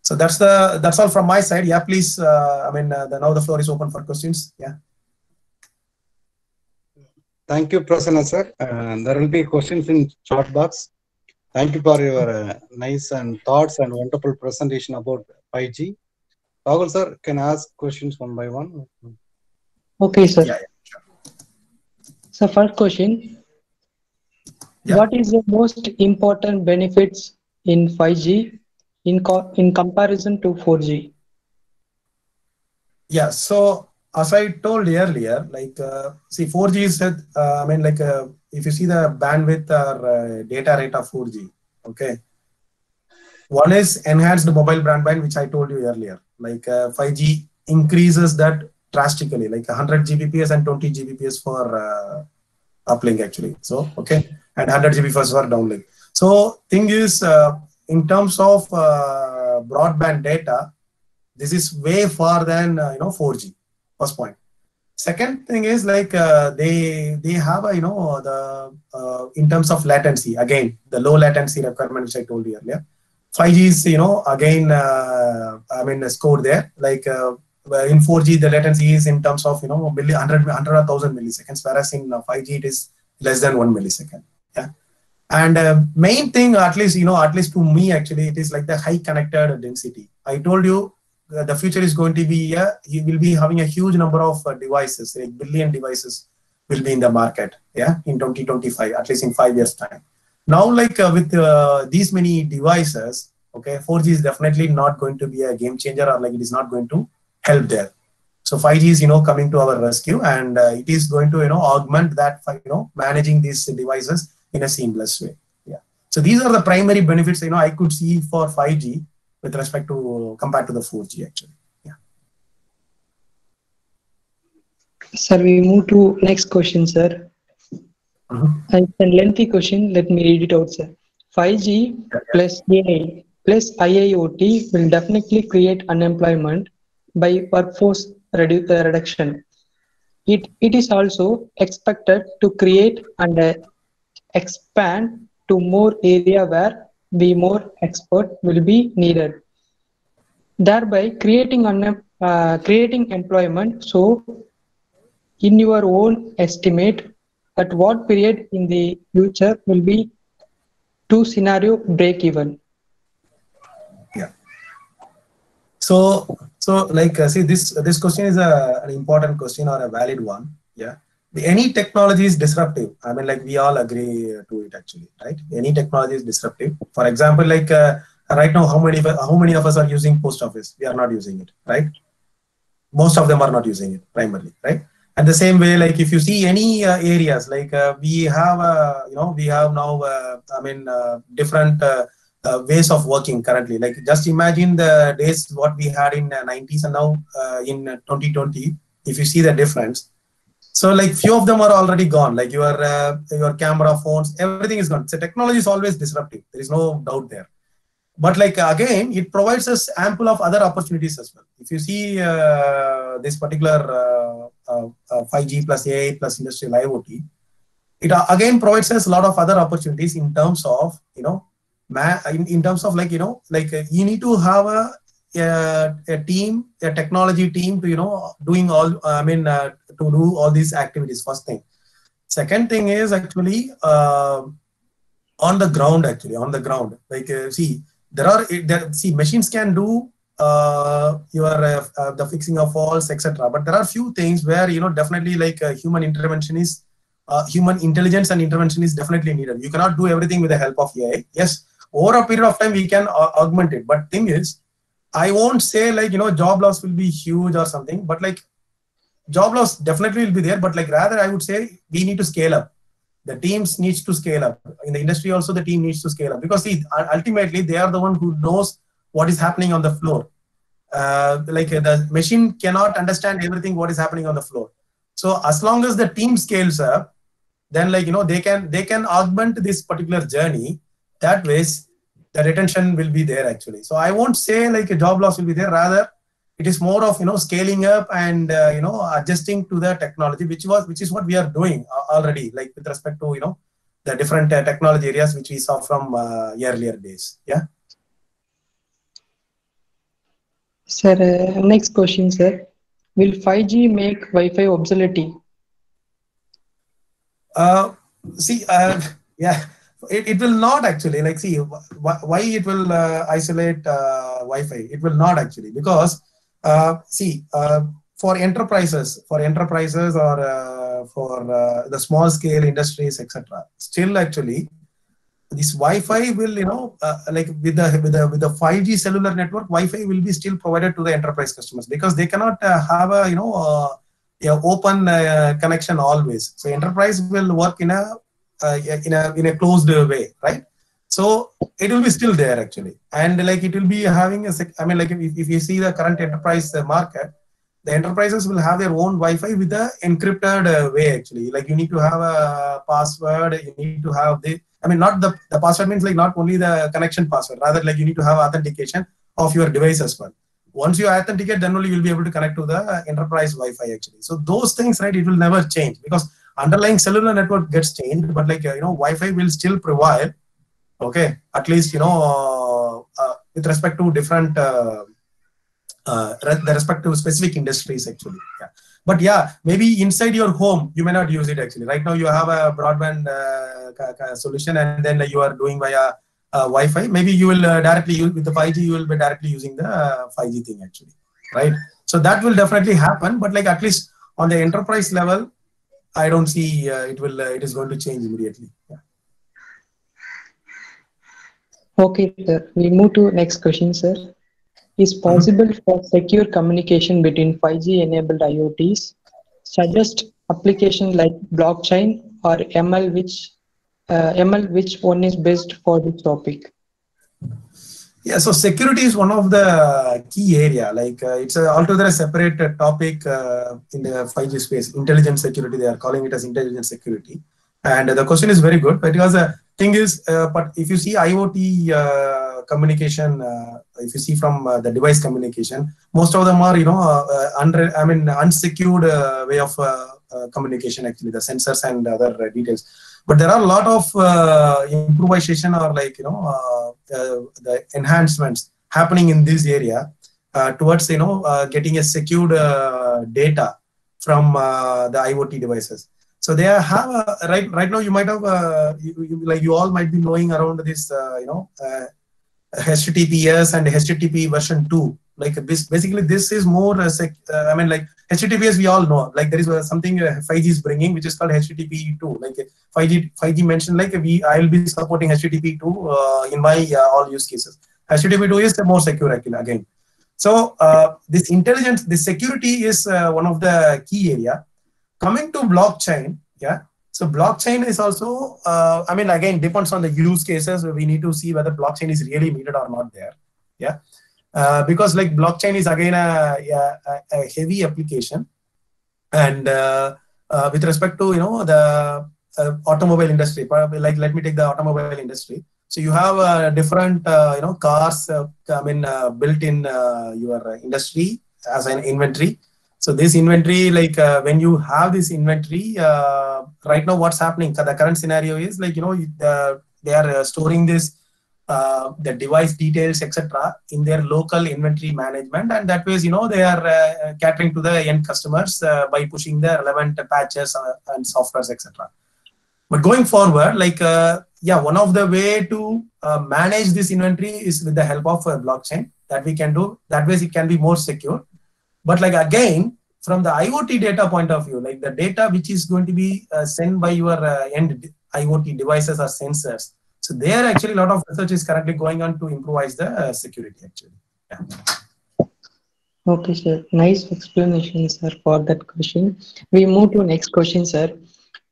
So that's all from my side. Yeah, please. Now the floor is open for questions. Yeah. Thank you, Prasanna sir. There will be questions in chat box. Thank you for your nice and thoughts and wonderful presentation about 5G. Rahul sir, can ask questions one by one? Okay, sir. Yeah, sure. So first question, what is the most important benefits in 5G in comparison to 4G? Yeah, so as I told earlier, like, see, 4G is, if you see the bandwidth or data rate of 4G, okay. One is enhanced mobile broadband, which I told you earlier. Like 5G increases that drastically, like 100 Gbps and 20 Gbps for uplink actually. So, okay, and 100 Gbps for downlink. So thing is, in terms of broadband data, this is way far than 4G. First point. Second thing is, like, they have a, the in terms of latency, again the low latency requirement which I told you earlier. 5G is, again, scored there. Like in 4G, the latency is in terms of 100 or 1000 milliseconds, whereas in 5G it is less than 1 millisecond. Yeah. And main thing, at least to me actually, it is like the high connected density. I told you the future is going to be, you will be having a huge number of devices, like billion devices will be in the market, yeah, in 2025, at least in 5 years time. Now, like with these many devices, okay, 4G is definitely not going to be a game changer, or like it is not going to help there. So 5G is, coming to our rescue, and it is going to, augment that, managing these devices in a seamless way. Yeah. So these are the primary benefits, I could see for 5G with respect to compared to the 4G actually. Yeah. Sir, we move to next question, sir. It's a lengthy question. Let me read it out, sir. 5G plus AI plus IIoT will definitely create unemployment by workforce reduction. It is also expected to create and expand to more area where more expert will be needed, thereby creating employment. So, in your own estimate, at what period in the future will be two scenario break even? Yeah. So like, see, this question is an important question, or a valid one. Yeah. Any technology is disruptive. I mean, like, we all agree to it actually, right? Any technology is disruptive. For example, like right now, how many of us are using post office? We are not using it, right? Most of them are not using it primarily, right? And the same way, like, if you see any areas, like we have now, different ways of working currently. Like just imagine the days what we had in 90s and now in 2020. If you see the difference, so like few of them are already gone. Like your camera, phones, everything is gone. So technology is always disruptive. There is no doubt there. But like again, it provides us ample of other opportunities as well. If you see this particular 5G plus AI plus industrial IoT, it again provides us a lot of other opportunities in terms of in terms of like you need to have a team, a technology team to doing all to do all these activities. First thing. Second thing is actually on the ground. Actually on the ground, like see machines can do the fixing of faults, etc. But there are few things where definitely like human intervention is human intelligence and intervention is definitely needed. You cannot do everything with the help of AI. Yes, over a period of time we can augment it. But thing is, I won't say like job loss will be huge or something. But like job loss definitely will be there. But like rather I would say we need to scale up. The teams needs to scale up. In the industry also the team needs to scale up, because see, ultimately they are the one who knows what is happening on the floor. Like the machine cannot understand everything what is happening on the floor. So as long as the team scales up, then like they can augment this particular journey. That ways the retention will be there actually. So I won't say like a job loss will be there. Rather it is more of scaling up and adjusting to the technology, which is what we are doing already, like with respect to the different technology areas which we saw from earlier days. Yeah. Sir, next question, sir. Will 5G make Wi-Fi obsolete? Yeah, it will not actually. Like, see, why it will isolate Wi-Fi? It will not actually, because for enterprises or for the small scale industries, etc. Still, actually, this Wi-Fi will, like with the 5G cellular network, Wi-Fi will be still provided to the enterprise customers, because they cannot have a open connection always. So enterprise will work in a closed way, right? So it will be still there actually, and like it will be having like if you see the current enterprise market, the enterprises will have their own Wi-Fi with the encrypted way actually. Like you need to have a password, you need to have not the password means like not only the connection password, rather like you need to have authentication of your device as well. Once you authenticate, then only you'll be able to connect to the enterprise Wi-Fi actually. So those things, right, it will never change, because underlying cellular network gets changed, but like Wi-Fi will still provide, okay, at least with respect to different the respective specific industries actually. Yeah. But yeah, maybe inside your home you may not use it actually. Right now you have a broadband solution, and then you are doing via Wi-Fi. Maybe you will directly use with the 5G. You will be directly using the 5G thing actually, right? So that will definitely happen. But like at least on the enterprise level, I don't see it is going to change immediately. Yeah. Okay, sir. We move to next question, sir. Is possible for secure communication between 5G enabled IoTs? Suggest application like blockchain or ML, which one is best for this topic? Yeah, so security is one of the key area. Like it's altogether a separate topic in the 5G space. Intelligent security, they are calling it as intelligent security. And the question is very good, because the thing is, but if you see IoT communication, if you see from the device communication, most of them are unsecured way of communication actually, the sensors and other details. But there are a lot of improvisation or like the enhancements happening in this area towards getting a secured data from the IoT devices. So they have right now you might have you all might be knowing around this HTTPS and HTTP version 2. Like basically this is more like HTTPS we all know, like there is something 5G is bringing, which is called HTTP 2. Like 5G mentioned, like I will be supporting HTTP 2 in my all use cases. HTTP 2 is more secure again. So this intelligence, this security is one of the key area. Coming to blockchain, yeah. So blockchain is also, I mean, again, depends on the use cases. We need to see whether blockchain is really needed or not there. Yeah. Because like blockchain is again a heavy application. And with respect to, the automobile industry, probably like, let me take the automobile industry. So you have different, cars, built in your industry as an inventory. So this inventory, like when you have this inventory, right now what's happening? The current scenario is like, they are storing this, the device details, etc., in their local inventory management, and that ways, they are catering to the end customers by pushing the relevant patches and softwares, etc. But going forward, like one of the way to manage this inventory is with the help of blockchain that we can do. That way, it can be more secure. But like again, from the IoT data point of view, like the data which is going to be sent by your end IoT devices or sensors. So there actually a lot of research is currently going on to improvise the security actually. Yeah. Okay, sir. Nice explanation, sir, for that question. We move to next question, sir.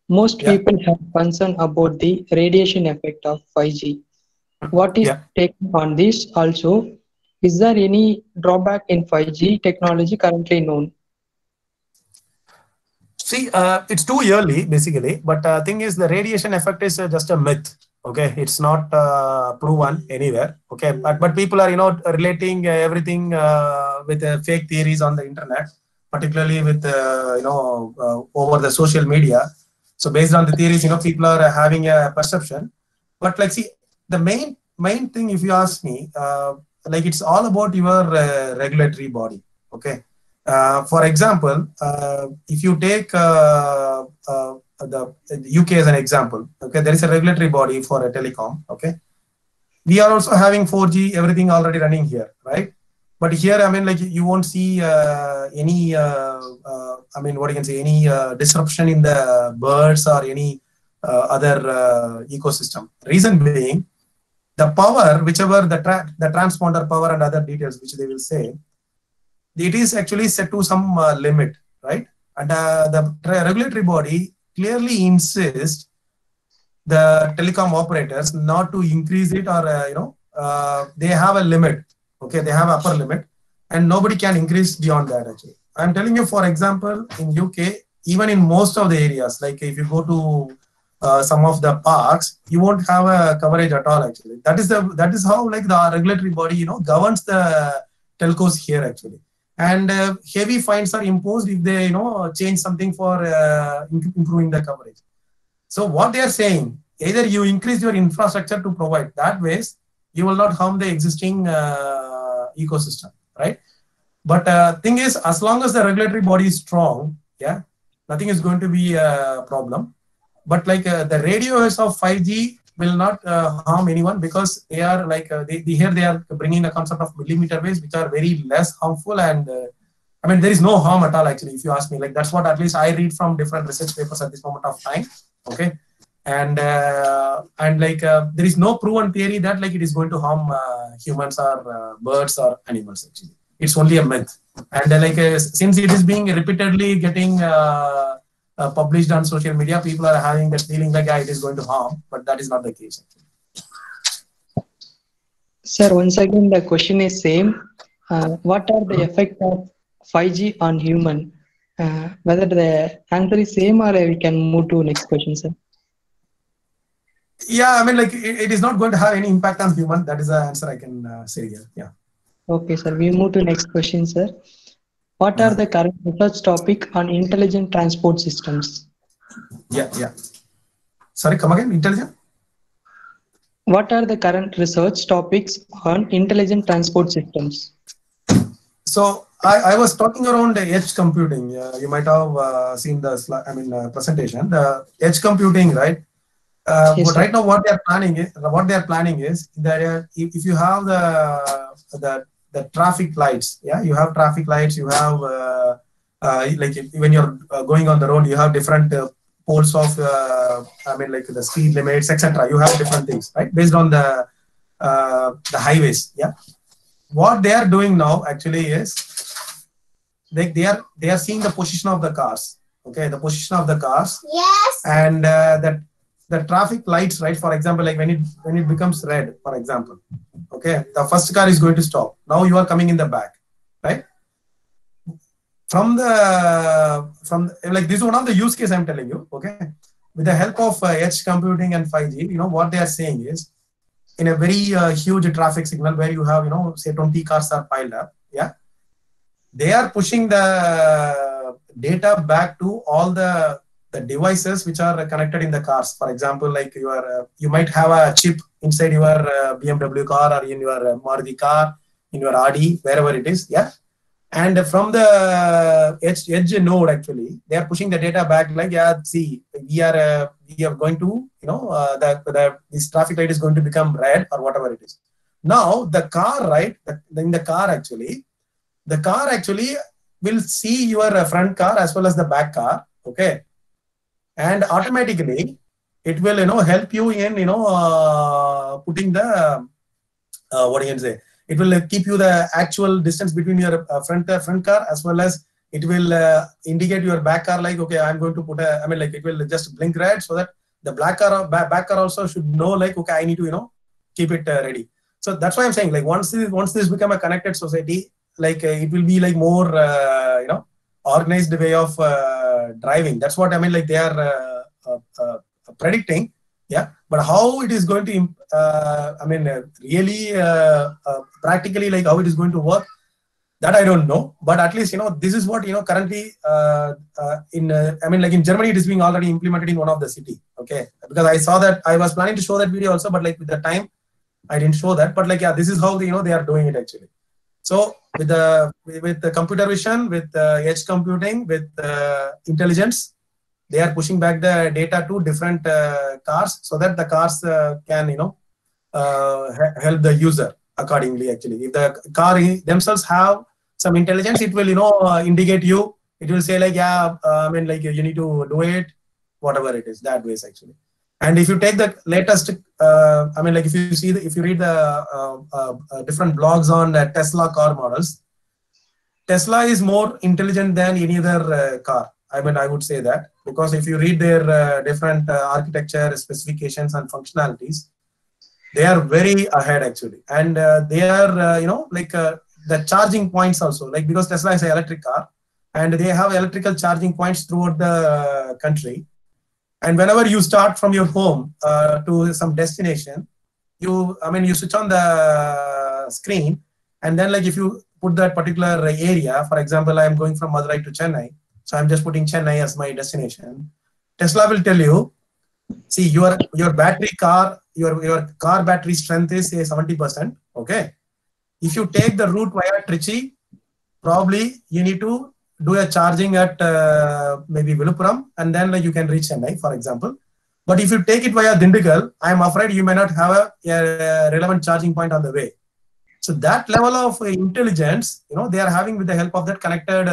Most people have concern about the radiation effect of 5G. What is take on this also? Is there any drawback in 5G technology currently known? See, it's too early basically, but thing is the radiation effect is just a myth. Okay, it's not proven anywhere. Okay, but people are relating everything with fake theories on the internet, particularly with over the social media. So based on the theories, people are having a perception. But like, see, the main thing, if you ask me, like it's all about your regulatory body. Okay. For example, if you take the UK as an example, okay, there is a regulatory body for a telecom. Okay, we are also having 4G, everything already running here, right? But here, I mean, like you won't see any, what you can say, any disruption in the birds or any other ecosystem. Reason being, the power, whichever the transponder power and other details which they will say, it is actually set to some limit, right? And the regulatory body clearly insists the telecom operators not to increase it, or they have a limit. Okay, they have upper limit, and nobody can increase beyond that. Actually, I'm telling you, for example, in UK, even in most of the areas, like if you go to some of the parks, you won't have a coverage at all. Actually, that is how like the regulatory body governs the telcos here actually. And heavy fines are imposed if they change something for improving the coverage. So what they are saying, either you increase your infrastructure to provide that ways, you will not harm the existing ecosystem, right? But thing is, as long as the regulatory body is strong, yeah, nothing is going to be a problem. But like the radio waves of 5G will not harm anyone, because they are like here they are bringing the concept of millimeter waves, which are very less harmful, and there is no harm at all actually, if you ask me. Like that's what at least I read from different research papers at this moment of time. Okay, and like there is no proven theory that like it is going to harm humans or birds or animals. Actually, it's only a myth. And since it is being repeatedly getting published on social media, people are having that feeling like it is going to harm, but that is not the case. Sir, once again the question is same. What are the effects of 5G on human? Whether the answer is same, or we can move to next question, sir. Yeah, it is not going to have any impact on human. That is the answer I can say here. Yeah. Okay, sir. We move to next question, sir. What are the current research topic on intelligent transport systems? Yeah. Sorry, come again. Intelligent? What are the current research topics on intelligent transport systems? So I was talking around edge computing. You might have seen the presentation. The edge computing, right? Yes, but right now, what they are planning is that if you have the traffic lights, yeah, you have traffic lights. You have like when you're going on the road, you have different poles of like the speed limits, etc. You have different things, right, based on the highways. Yeah, what they are doing now actually is they are seeing the position of the cars. okay, the position of the cars. Yes. And that the traffic lights, right? For example, like when it becomes red, for example, okay, the first car is going to stop. Now you are coming in the back, right? From like this is one of the use case I'm telling you, okay? With the help of edge computing and 5G, you know, what they are saying is, in a very huge traffic signal where you have, you know, say 20 cars are piled up, yeah, they are pushing the data back to all the devices which are connected in the cars. For example, like you might have a chip inside your BMW car or in your Maruti car, in your Audi, wherever it is, yeah. And from the edge node, actually, they are pushing the data back. Like, yeah, see, we are going to, you know, this traffic light is going to become red or whatever it is. Now the car, right? In the car, actually, the car actually will see your front car as well as the back car, okay, and automatically it will, you know, help you in, you know, putting the what do you say? It will keep you the actual distance between your front car, as well as it will indicate your back car, like, okay, I'm going to put like it will just blink red, so that the back car also should know, like, okay, I need to, you know, keep it ready. So that's why I'm saying, like, once this become a connected society, like it will be like more you know, organized way of driving. That's what I mean, like they are predicting. Yeah, but how it is going to, I mean, really practically, like how it is going to work, that I don't know. But at least, you know, this is what, you know, currently I mean, like in Germany, it is being already implemented in one of the city. Okay, because I saw that, I was planning to show that video also, but like with the time, I didn't show that. But like, yeah, this is how you know, they are doing it actually. So with the computer vision, with edge computing, with intelligence, they are pushing back the data to different cars, so that the cars can, you know, help the user accordingly. Actually, if the car themselves have some intelligence, it will, you know, indicate you. It will say, like, yeah, I mean, like, you need to do it, whatever it is, that ways actually. And if you take the latest, I mean, like if you read the different blogs on Tesla car models, Tesla is more intelligent than any other car. I mean, I would say that, because if you read their different architecture specifications and functionalities, they are very ahead actually. And they are, you know, like the charging points also, like, because Tesla is an electric car and they have electrical charging points throughout the country. And whenever you start from your home to some destination, you switch on the screen, and then, like, if you put that particular area, for example, I am going from Madurai to Chennai, so I'm just putting Chennai as my destination. Tesla will tell you, see, your battery car, your car battery strength is say 70%. Okay, if you take the route via Trichy, probably you need to do a charging at maybe Viluppuram, and then you can reach Chennai, for example. But if you take it via Dindigul, I'm afraid you may not have a relevant charging point on the way. So that level of intelligence, you know, they are having with the help of that connected,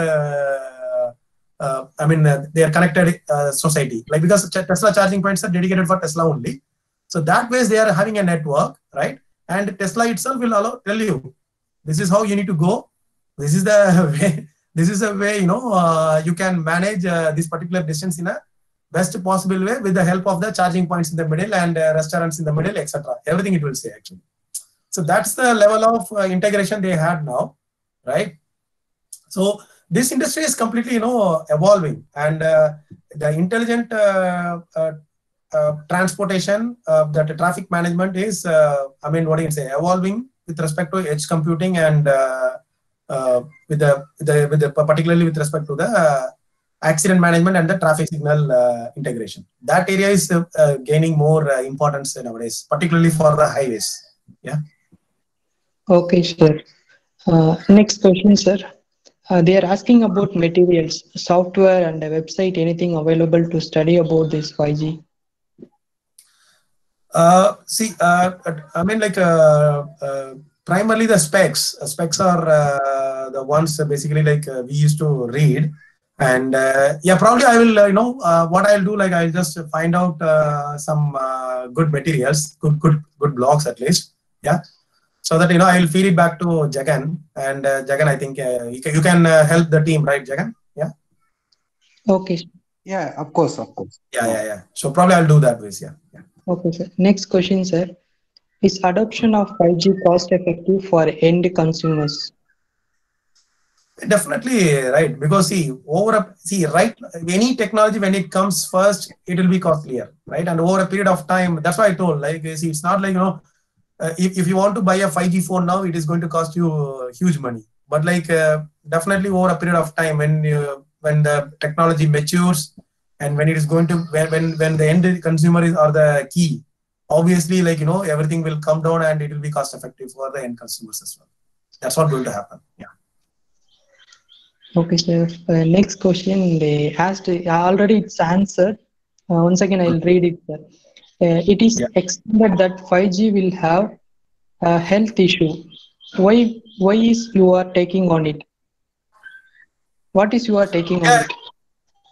they are connected society. Like, because Tesla charging points are dedicated for Tesla only. So that way they are having a network, right? And Tesla itself will tell you, this is how you need to go. This is the way. This is a way, you know, you can manage this particular distance in a best possible way with the help of the charging points in the middle and restaurants in the middle, etc. Everything it will say actually. So that's the level of integration they had now, right? So this industry is completely, you know, evolving, and the intelligent transportation, that traffic management is, evolving with respect to edge computing and particularly with respect to the accident management and the traffic signal integration. That area is gaining more importance nowadays, particularly for the highways. Yeah. Okay, sir. Next question, sir. They are asking about materials, software and a website, anything available to study about this 5G? Primarily the specs. Specs are the ones basically we used to read. And probably I will, what I'll do, I'll just find out some good materials, good blogs at least. Yeah. So that, I will feed it back to Jagan. And Jagan, I think you can help the team, right, Jagan? Yeah. Okay. Yeah, of course, of course. Yeah. So probably I'll do that ways. Yeah. Okay, sir. Next question, sir. Is adoption of 5G cost effective for end consumers? Definitely right, because right, any technology when it comes first, it will be costlier, right? And over a period of time, that's why I told, like, see, it's not like if you want to buy a 5G phone now, it is going to cost you huge money. But like definitely over a period of time, when the technology matures and when it is going to when the end consumer is or the key, obviously like everything will come down and it will be cost effective for the end consumers as well. That's what going to happen. Yeah. Okay, sir. Next question they asked, already it's answered. Once again, I'll read it, sir. It is Yeah. expected that 5G will have a health issue. Why is you are taking on it? What is you are taking on it?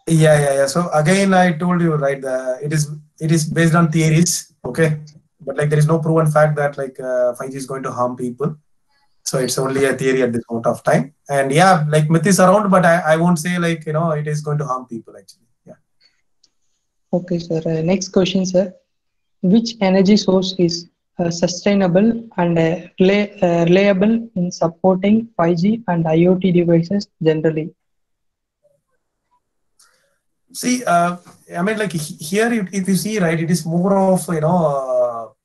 Yeah. So again, I told you right. It is based on theories, okay, but like there is no proven fact that like 5G is going to harm people. So it's only a theory at this point of time. And yeah, like myth is around, but I won't say like it is going to harm people actually. Yeah. Okay, sir. Next question, sir. Which energy source is sustainable and reliable in supporting 5G and IoT devices generally? See, I mean, like here, if you see, right, it is more of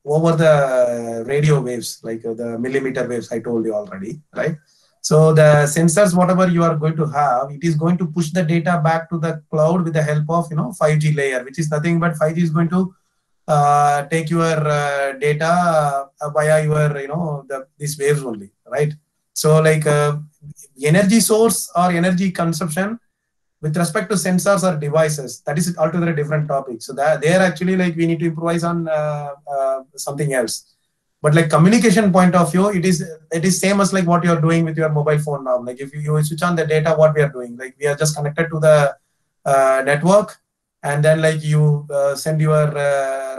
over the radio waves, like the millimeter waves. I told you already, right? So the sensors, whatever you are going to have, it is going to push the data back to the cloud with the help of 5G layer, which is nothing but 5G is going to take your data via your these waves only, right? So like energy source or energy consumption with respect to sensors or devices, that is altogether a different topic. So that there actually like we need to improvise on something else. But like communication point of view, it is same as like what you are doing with your mobile phone now. Like if you switch on the data, what we are doing, like we are just connected to the network, and then like you send your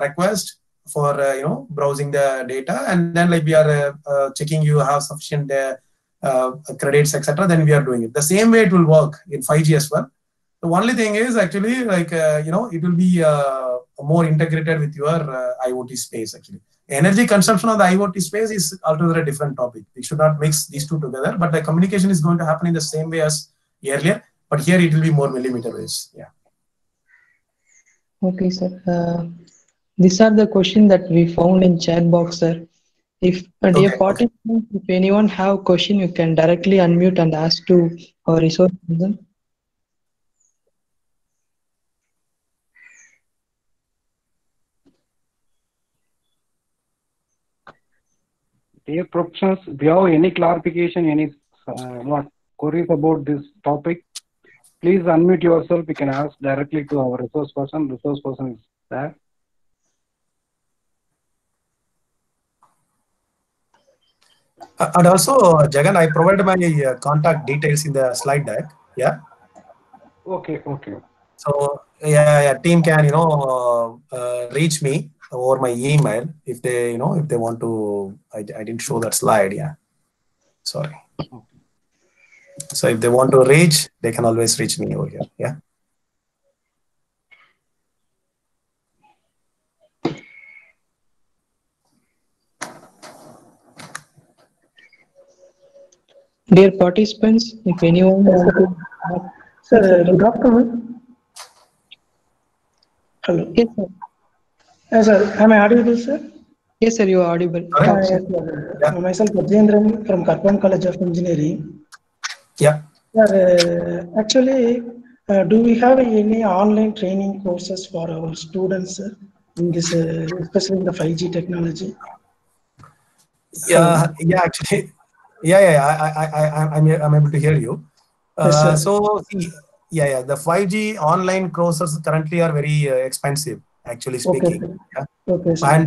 request for browsing the data, and then like we are checking you have sufficient credits, etc. Then we are doing it the same way. It will work in 5G as well. The only thing is actually like it will be more integrated with your IoT space. Actually, energy consumption of the IoT space is altogether a different topic. We should not mix these two together. But the communication is going to happen in the same way as earlier. But here it will be more millimeter waves. Yeah. Okay, sir. These are the questions that we found in chat box, sir. If dear participants, if anyone have question, you can directly unmute and ask to our resource person. Dear professionals, if you have any clarification, any queries about this topic, please unmute yourself. You can ask directly to our resource person. Resource person is there. And also, Jagan, I provided my contact details in the slide deck. Yeah. Okay. So yeah, team can reach me over my email if they if they want to. I didn't show that slide. Yeah. Sorry. Okay. So if they want to reach, they can always reach me over here. Yeah. Dear participants, if anyone wants to... Sir, good afternoon. Hello. Yes, sir. Yes, sir. Am I audible, sir? Yes, sir, you are audible. Yes, sir. Yeah. Myself, Rajendran from Karpan College of Engineering. Yeah. Sir, actually, do we have any online training courses for our students in this, especially in the 5G technology? Yeah. Actually, I'm able to hear you. Yes, so the 5G online courses currently are very expensive, actually speaking. Okay. Yeah. Okay, sir. And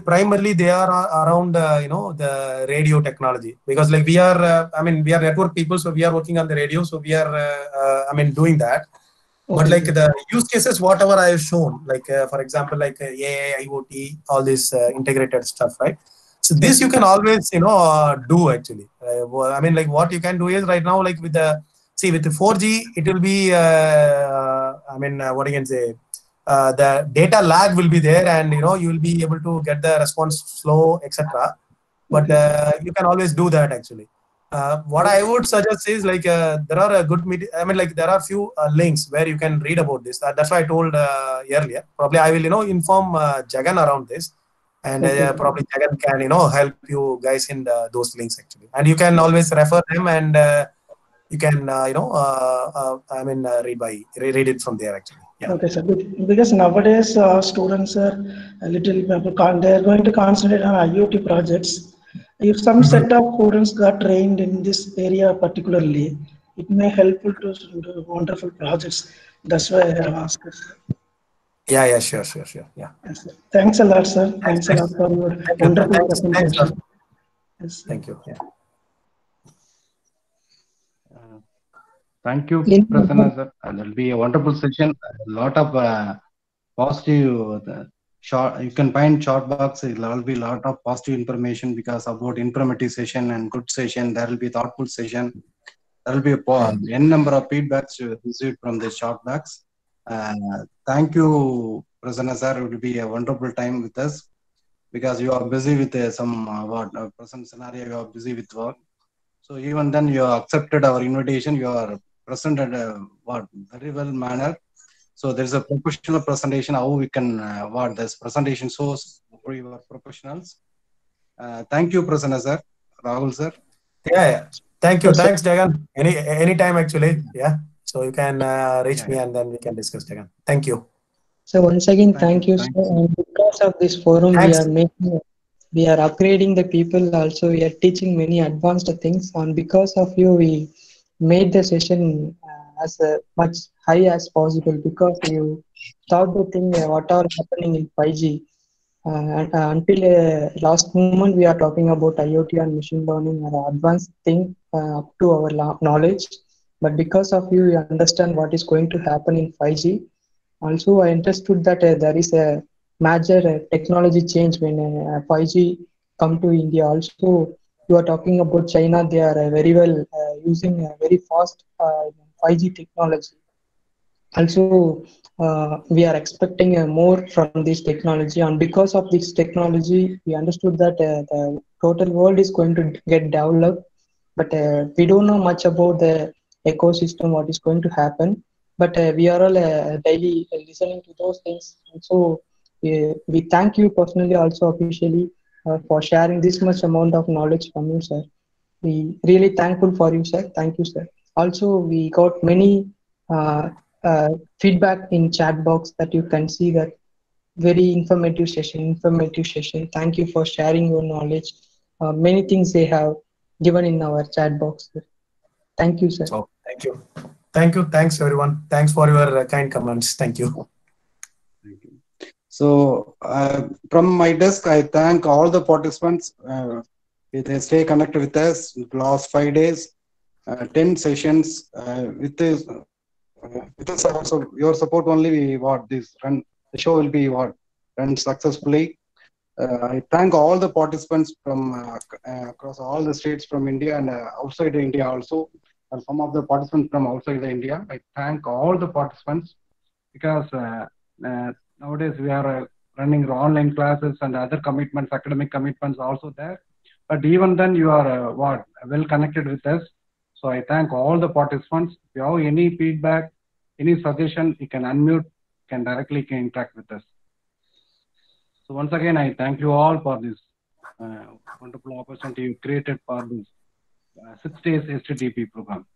primarily they are around the radio technology, because like we are we are network people, so we are working on the radio, so we are doing that. Okay. But like the use cases, whatever I have shown, like for example, like AI, IoT, all this integrated stuff, right? So this you can always do actually. Like what you can do is right now, like with the 4G, it will be what you can say, the data lag will be there, and you will be able to get the response flow, etc. But you can always do that actually. What I would suggest is there are a good there are few links where you can read about this. That's why I told earlier. Probably I will inform Jagan around this, and probably Jagan can help you guys in those links actually. And you can always refer them, and you can read it from there actually. Yeah. Okay, sir. Because nowadays students are a little they are going to concentrate on IoT projects. If some set of students got trained in this area particularly, it may helpful to do wonderful projects. That's why I have asked. Yeah, sure. Yeah. Yes, sir. Thanks a lot, sir. Thanks a lot for your wonderful presentation. Yes, thank you. Yeah. Thank you, Prasanna sir. There will be a wonderful session. A lot of positive. You can find chat box. There will be a lot of positive information because about informative session and good session. There will be thoughtful session. There will be n number of feedbacks received from the chat box. Thank you, Prasanna sir. It will be a wonderful time with us because you are busy with some present scenario. You are busy with work. So even then, you accepted our invitation. You are presented very well manner. So there is a professional presentation. How we can this presentation shows for your professionals. Thank you, Prasanna sir, Rahul sir. Yeah. Thank you. Thanks, Jagan. Anytime actually. Yeah. So you can reach me, and then we can discuss, Jagan. Thank you. So once again, thank you, sir. And because of this forum, we are upgrading the people. Also, we are teaching many advanced things. And because of you, we made the session as much high as possible because you thought the thing what are happening in 5G. Until last moment, we are talking about IoT and machine learning and advanced thing up to our knowledge. But because of you, we understand what is going to happen in 5G. Also, I understood that there is a major technology change when 5G come to India. Also, you are talking about China. They are very well using a very fast 5G technology. Also, we are expecting more from this technology, and because of this technology, we understood that the total world is going to get developed. But we don't know much about the ecosystem, what is going to happen. But we are all daily listening to those things. And so we thank you personally, also officially, for sharing this much amount of knowledge from you, sir. We really thankful for you, sir. Thank you, sir. Also, we got many feedback in chat box that you can see that very informative session. Thank you for sharing your knowledge. Many things they have given in our chat box, sir. Thank you, sir. Oh, thank you. Thanks, everyone. Thanks for your kind comments. Thank you. Thank you. So from my desk, I thank all the participants. They stay connected with us last 5 days, 10 sessions. With us also, your support only the show will be run successfully. I thank all the participants from across all the states from India and outside India also. And some of the participants from outside India. I thank all the participants because nowadays we are running online classes and other commitments, academic commitments also there. But even then you are well connected with us. So I thank all the participants. If you have any feedback, any suggestion, you can unmute, can directly interact with us. So once again, I thank you all for this wonderful opportunity you created for this 6 days STTP program.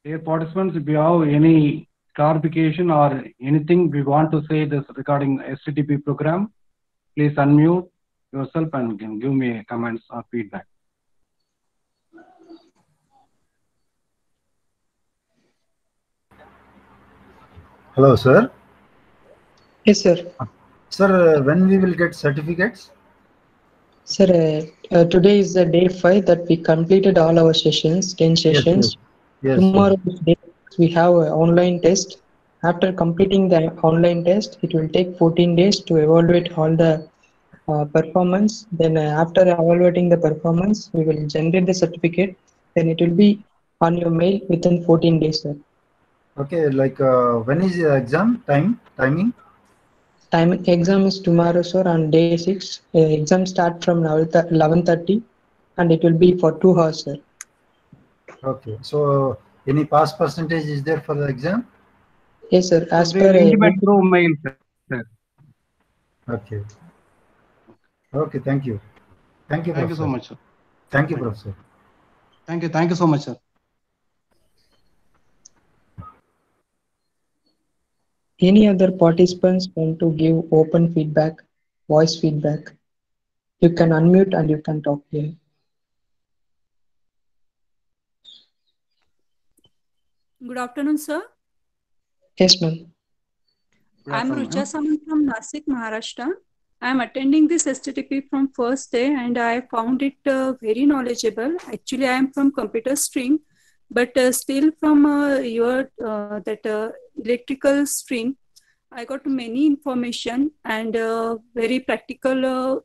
Dear participants, if you have any clarification or anything we want to say this regarding STTP program, please unmute yourself and can give me comments or feedback. Hello, sir. Yes, sir. Sir, when we will get certificates? Sir, today is the day 5 that we completed all our sessions, 10 sessions. Yes, tomorrow we have an online test. After completing the online test, it will take 14 days to evaluate all the performance. Then after evaluating the performance, we will generate the certificate. Then it will be on your mail within 14 days, sir. Okay, like when is the exam timing? Exam is tomorrow, sir, on day 6. Exam start from 11:30 and it will be for 2 hours, sir. Okay, so any pass percentage is there for the exam? Yes, sir. As They per will intimate through mail, sir. Okay. Okay, thank you. Thank you, Thank you Professor. so much, sir. Thank you, Professor. Thank you. Thank you so much, sir. any other participants want to give open feedback, voice feedback, you can unmute and you can talk here. Good afternoon, sir. Yes, ma'am. I'm Rucha Samant from Nasik, Maharashtra. I'm attending this STTP from first day and I found it very knowledgeable. Actually, I am from computer stream, but still from your electrical stream, I got many information and very practical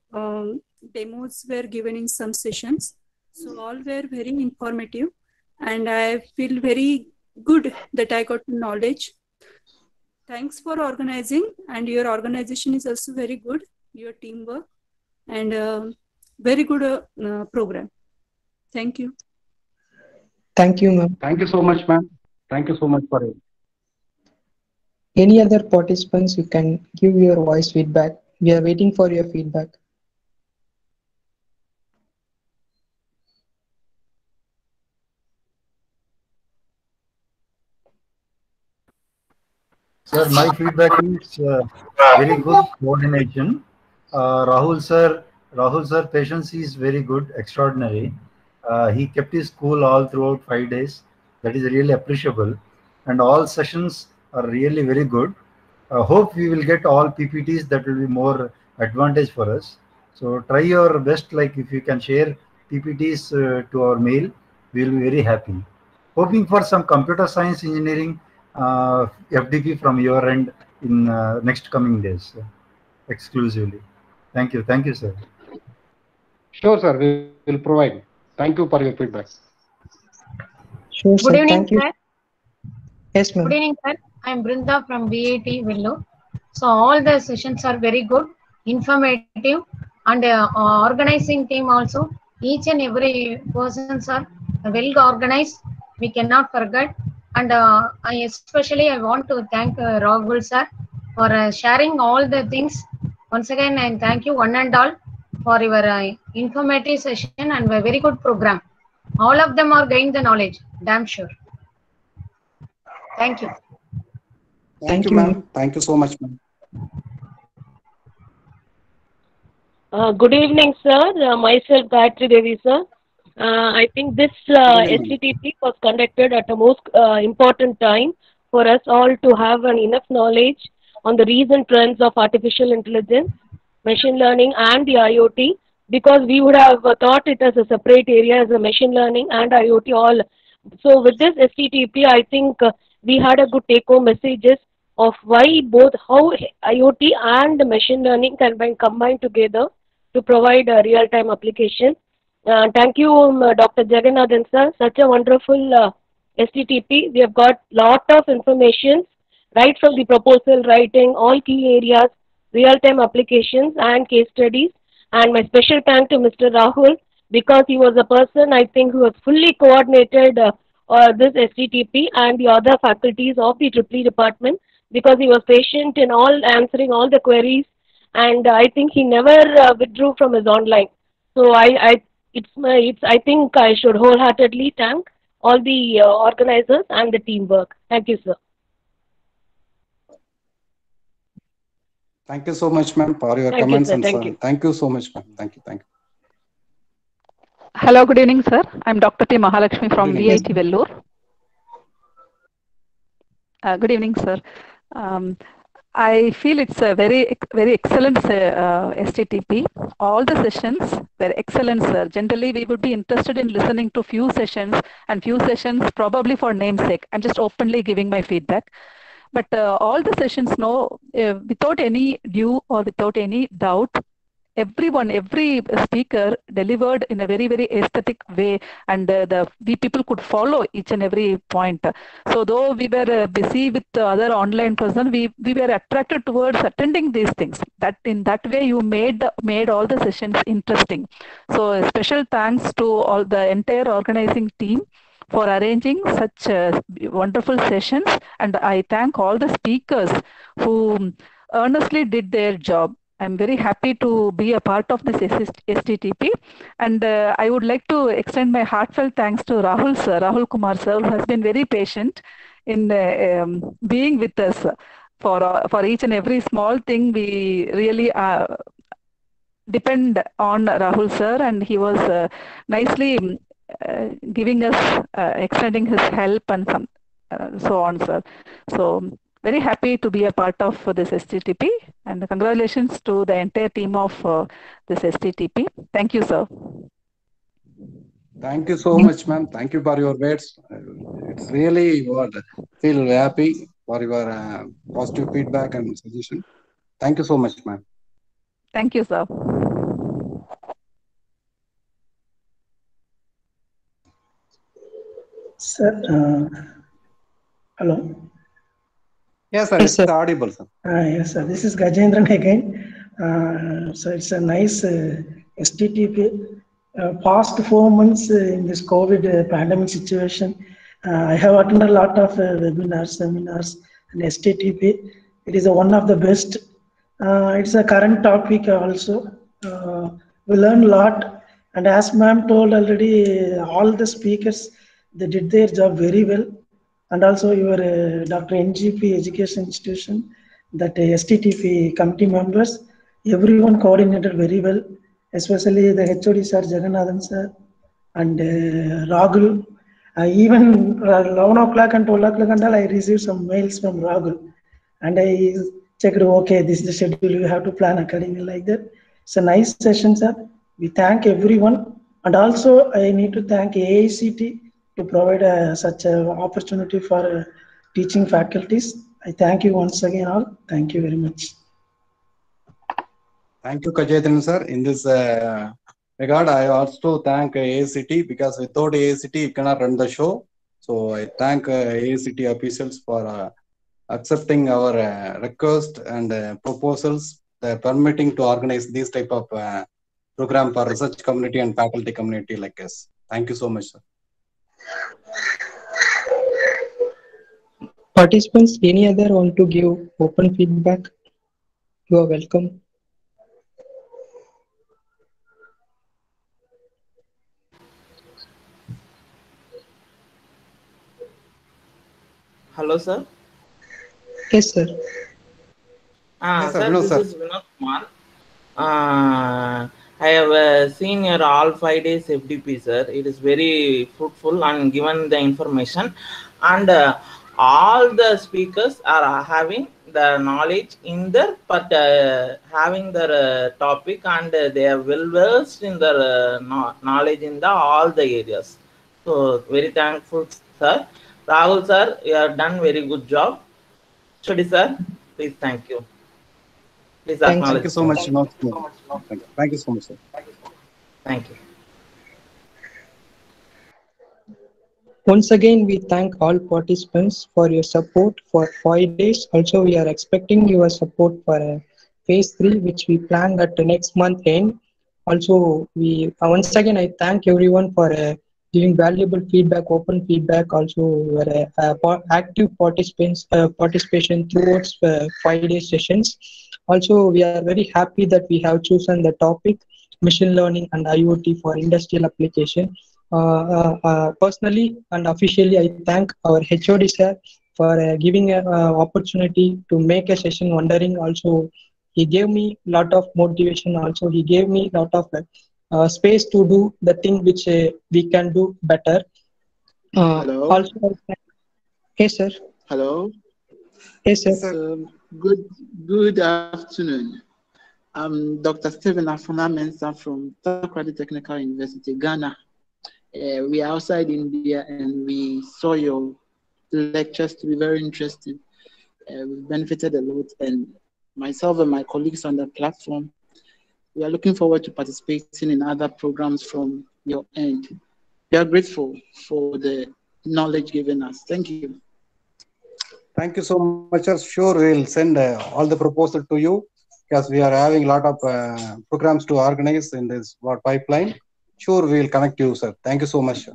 demos were given in some sessions. So all were very informative and I feel very good that I got knowledge. Thanks for organizing, and your organization is also very good, your teamwork, and very good program. Thank you. Thank you, ma'am. Thank you so much, ma'am. Thank you so much for it. Any other participants, you can give your voice feedback. We are waiting for your feedback. Sir, my feedback is very good coordination. Rahul sir, patience is very good, extraordinary. He kept his cool all throughout 5 days. That is really appreciable. And all sessions are really very good. Hope we will get all PPTs. That will be more advantage for us. So try your best. Like if you can share PPTs to our mail, we will be very happy. Hoping for some computer science engineering FDP from your end in next coming days exclusively. Thank you, sir. Sure, sir. We will provide. Thank you for your feedback. Sure, sir. Good evening, Thank you. sir. Yes, ma'am. Good evening, sir. I am Brinda from BIT Vellore. So all the sessions are very good, informative, and organizing team also. Each and every persons are well organized. We cannot forget. And I want to thank Rahul sir for sharing all the things. Once again, and thank you one and all for your informative session and a very good program. All of them are gaining the knowledge, damn sure. Thank you. Thank you, ma'am. Thank you so much, ma'am. Good evening, sir. Myself, Gayatri Devi, sir. I think this STTP was conducted at a most important time for us all to have enough knowledge on the recent trends of artificial intelligence, machine learning, and the IoT, because we would have thought it as a separate area as a machine learning and IoT all. So with this STTP, I think we had a good take-home messages of why both how IoT and machine learning can be combined together to provide a real-time application. Thank you, Dr. Jagannathan sir. Such a wonderful STTP. We have got lot of information right from the proposal writing, all key areas, real-time applications and case studies. And my special thank to Mr. Rahul because he was a person I think who has fully coordinated this STTP and the other faculties of the EEE department because he was patient in all answering all the queries and I think he never withdrew from his online. So I think I should wholeheartedly thank all the organizers and the teamwork. Thank you, sir. Thank you so much, ma'am, for your comments and thank you so much, ma'am. Thank you. Hello, good evening, sir. I'm Dr. P. Mahalakshmi from VIT Vellore. Good evening, sir. I feel it's a very excellent STTP. All the sessions were excellent, sir. Generally, we would be interested in listening to few sessions probably for namesake. I'm just openly giving my feedback. But all the sessions, without any due or without any doubt, everyone, every speaker delivered in a very, very aesthetic way, and we people could follow each and every point. So though we were busy with the other online person, we were attracted towards attending these things. That in that way you made all the sessions interesting. So a special thanks to all the entire organizing team for arranging such wonderful sessions, and I thank all the speakers who earnestly did their job. I'm very happy to be a part of this STTP, and I would like to extend my heartfelt thanks to Rahul sir, Rahul Kumar sir, who has been very patient in being with us for each and every small thing. We really depend on Rahul sir, and he was nicely giving us, extending his help and so on, sir. So very happy to be a part of this STTP, and congratulations to the entire team of this STTP. Thank you, sir. Thank you so much, ma'am. Thank you for your words. It's really feel happy for your positive feedback and suggestion. Thank you so much, ma'am. Thank you, sir. Sir, hello. Yes, sir. It's audible, sir. Yes, sir. This is Gajendran again. So it's a nice STTP. Past 4 months in this COVID pandemic situation, I have attended a lot of webinars, seminars, and STTP. It is one of the best. It's a current topic also. We learn a lot, and as ma'am told already, all the speakers, they did their job very well. And also your Dr. NGP Education Institution, that STTP committee members, everyone coordinated very well, especially the HOD sir, Jagannathan sir, and Rahul. Even 11 o'clock and 12 o'clock and all, I received some mails from Rahul, and I checked, okay, this is the schedule, you have to plan accordingly like that. It's a nice session, sir. We thank everyone. And also I need to thank AICT to provide such an opportunity for teaching faculties. I thank you once again all. Thank you very much. Thank you, Kajethan sir. In this regard, I also thank AICT, because without AICT, you cannot run the show. So I thank AICT officials for accepting our request and proposals, permitting to organize this type of program for research community and faculty community like us. Thank you so much, sir. Participants, any other want to give open feedback? You are welcome. Hello, sir. Yes, sir. Yes, sir. Sir, Vinod, this sir. is Vinod Kumar. I have seen your all 5 days FDP, sir. It is very fruitful and given the information, and all the speakers are having the knowledge in their, but having their topic, and they are well versed in their knowledge in the all the areas. So very thankful, sir. Rahul sir, you have done very good job. Shudi sir, please thank you. Please acknowledge. Thank you so much. Thank you so much, sir. Thank you. Once again, we thank all participants for your support for 5 days. Also, we are expecting your support for phase 3, which we planned at the next month end. Also, we once again, I thank everyone for giving valuable feedback, open feedback. Also, active participation throughout 5 day sessions. Also, we are very happy that we have chosen the topic machine learning and IoT for industrial application. Personally and officially, I thank our HOD sir for giving an opportunity to make a session wondering. Also, he gave me a lot of motivation. Also, he gave me a lot of space to do the thing which we can do better. Hello. Also, yes, sir. Hello. Yes, sir. Good afternoon. I'm Dr. Stephen Afuna Mensah from Takoradi Technical University, Ghana. We are outside India, and we saw your lectures to be very interesting. We benefited a lot, and myself and my colleagues on the platform, We are looking forward to participating in other programs from your end. We are grateful for the knowledge given us. Thank you. Thank you so much, sir. Sure, we'll send all the proposal to you because we are having a lot of programs to organize in this pipeline. Sure, we'll connect you, sir. Thank you so much, sir.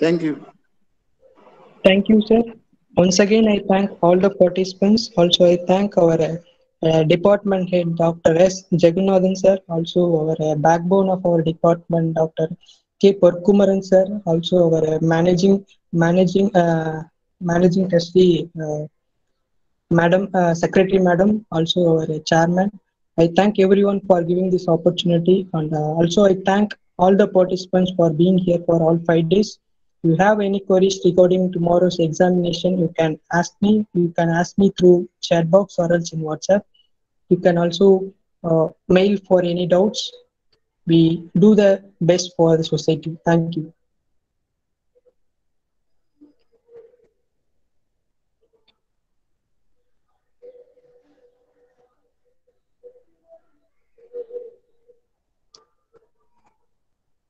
Thank you. Thank you, sir. Once again, I thank all the participants. Also, I thank our department head, Dr. S. Jagannathan, sir. Also, our backbone of our department, Dr. K. Parkumaran, sir. Also, our managing trustee, Madam Secretary, Madam. Also, our chairman. I thank everyone for giving this opportunity, and also I thank all the participants for being here for all 5 days. If you have any queries regarding tomorrow's examination, you can ask me. You can ask me through chat box or else in WhatsApp. You can also mail for any doubts. We do the best for the society. Thank you.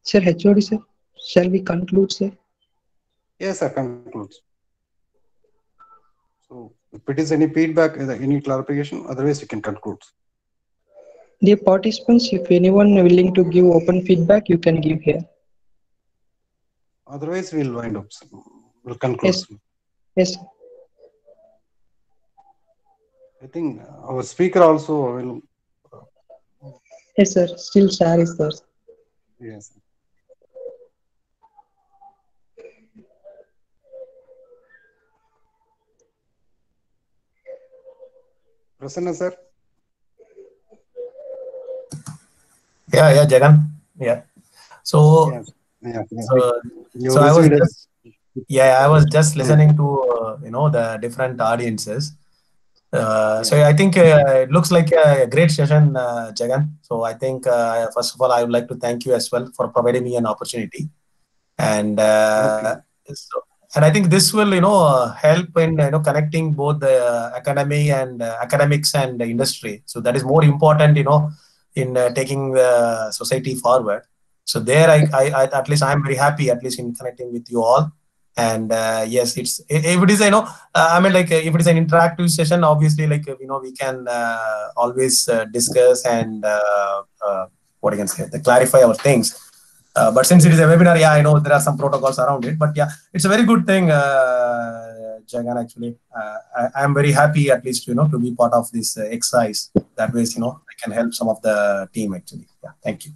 Sir, HOD, sir, shall we conclude, sir? Yes, sir, concludes. So, if it is any feedback, any clarification, otherwise you can conclude. Dear participants, if anyone willing to give open feedback, you can give here. Otherwise, we'll wind up. We'll conclude. Yes. Yes. I think our speaker also will. Yes, sir. Still share is there. Yes. Prasanna, sir. Yeah, Jagan. Yeah. So, yes. Yeah. So I was just listening to the different audiences. So I think it looks like a great session, Jagan. So I think first of all, I would like to thank you as well for providing me an opportunity, and and I think this will help in connecting both the academy and academics and the industry. So that is more important, in taking the society forward. So there, I at least I'm very happy, at least in connecting with you all. And yes, if it is, I mean, like if it is an interactive session, obviously, like we can always discuss and what I can say, clarify our things. But since it is a webinar, yeah, I know there are some protocols around it. But yeah, it's a very good thing, Jagan. Actually, I am very happy, at least to be part of this exercise. That way, I can help some of the team. Actually, yeah. Thank you.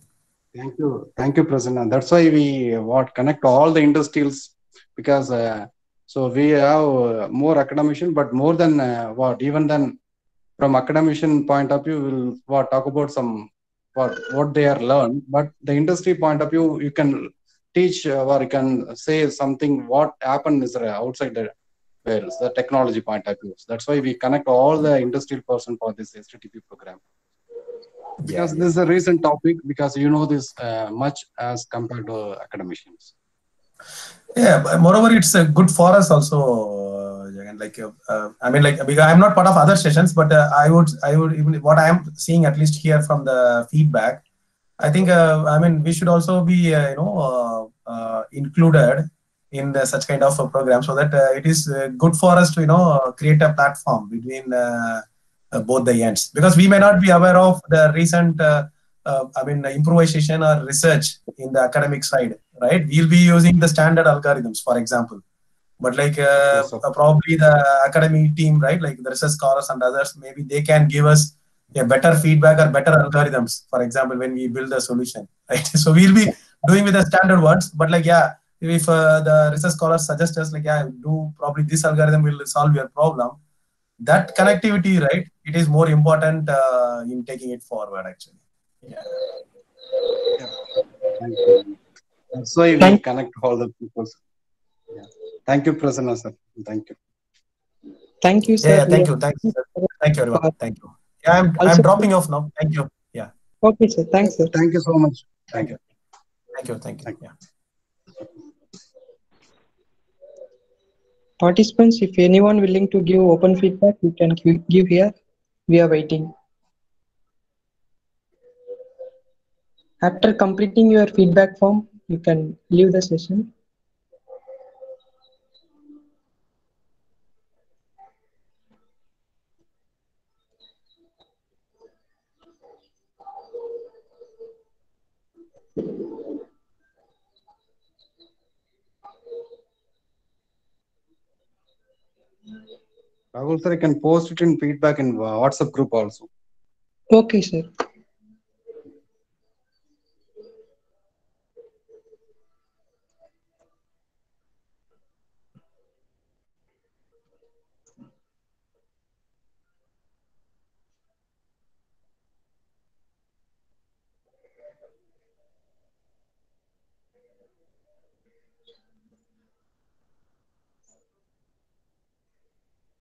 Thank you, President. That's why we connect all the industrials, because so we have more academician, but more than even then from academician point of view, we'll talk about some what they are learned, but the industry point of view, you can teach or you can say something what happened is outside the technology point of view. So that's why we connect all the industrial person for this STTP program. Because this is a recent topic, because this much as compared to academicians. Yeah, but moreover, it's good for us also, Jagan. Like, I mean, like, because I'm not part of other sessions, but I would even what I am seeing, at least here from the feedback, I think, I mean, we should also be, included in such kind of a program, so that it is good for us to, create a platform between both the ends, because we may not be aware of the recent, I mean, improvisation or research in the academic side, right? We'll be using the standard algorithms, for example, but like probably the academic team, right? Like the research scholars and others, maybe they can give us a better feedback or better algorithms, for example, when we build a solution, right? So we'll be doing with the standard ones, but like, yeah, if the research scholars suggest us, like, yeah, do probably this algorithm will solve your problem, that connectivity, right? It is more important in taking it forward, actually. Yeah. Thank you. That's why we connect all the people. Yeah. Thank you, Prasanna, sir. Thank you. Thank you, sir. Yeah, thank you, sir. Thank you, everyone. Thank you. Yeah, I'm dropping off now. Thank you. Yeah. Okay, sir. Thanks, sir. Thank you so much. Thank you. Thank you. Yeah. Participants, if anyone willing to give open feedback, you can give here. We are waiting. After completing your feedback form, you can leave the session. Rahul sir, you can post it in feedback in WhatsApp group also. Okay, sir.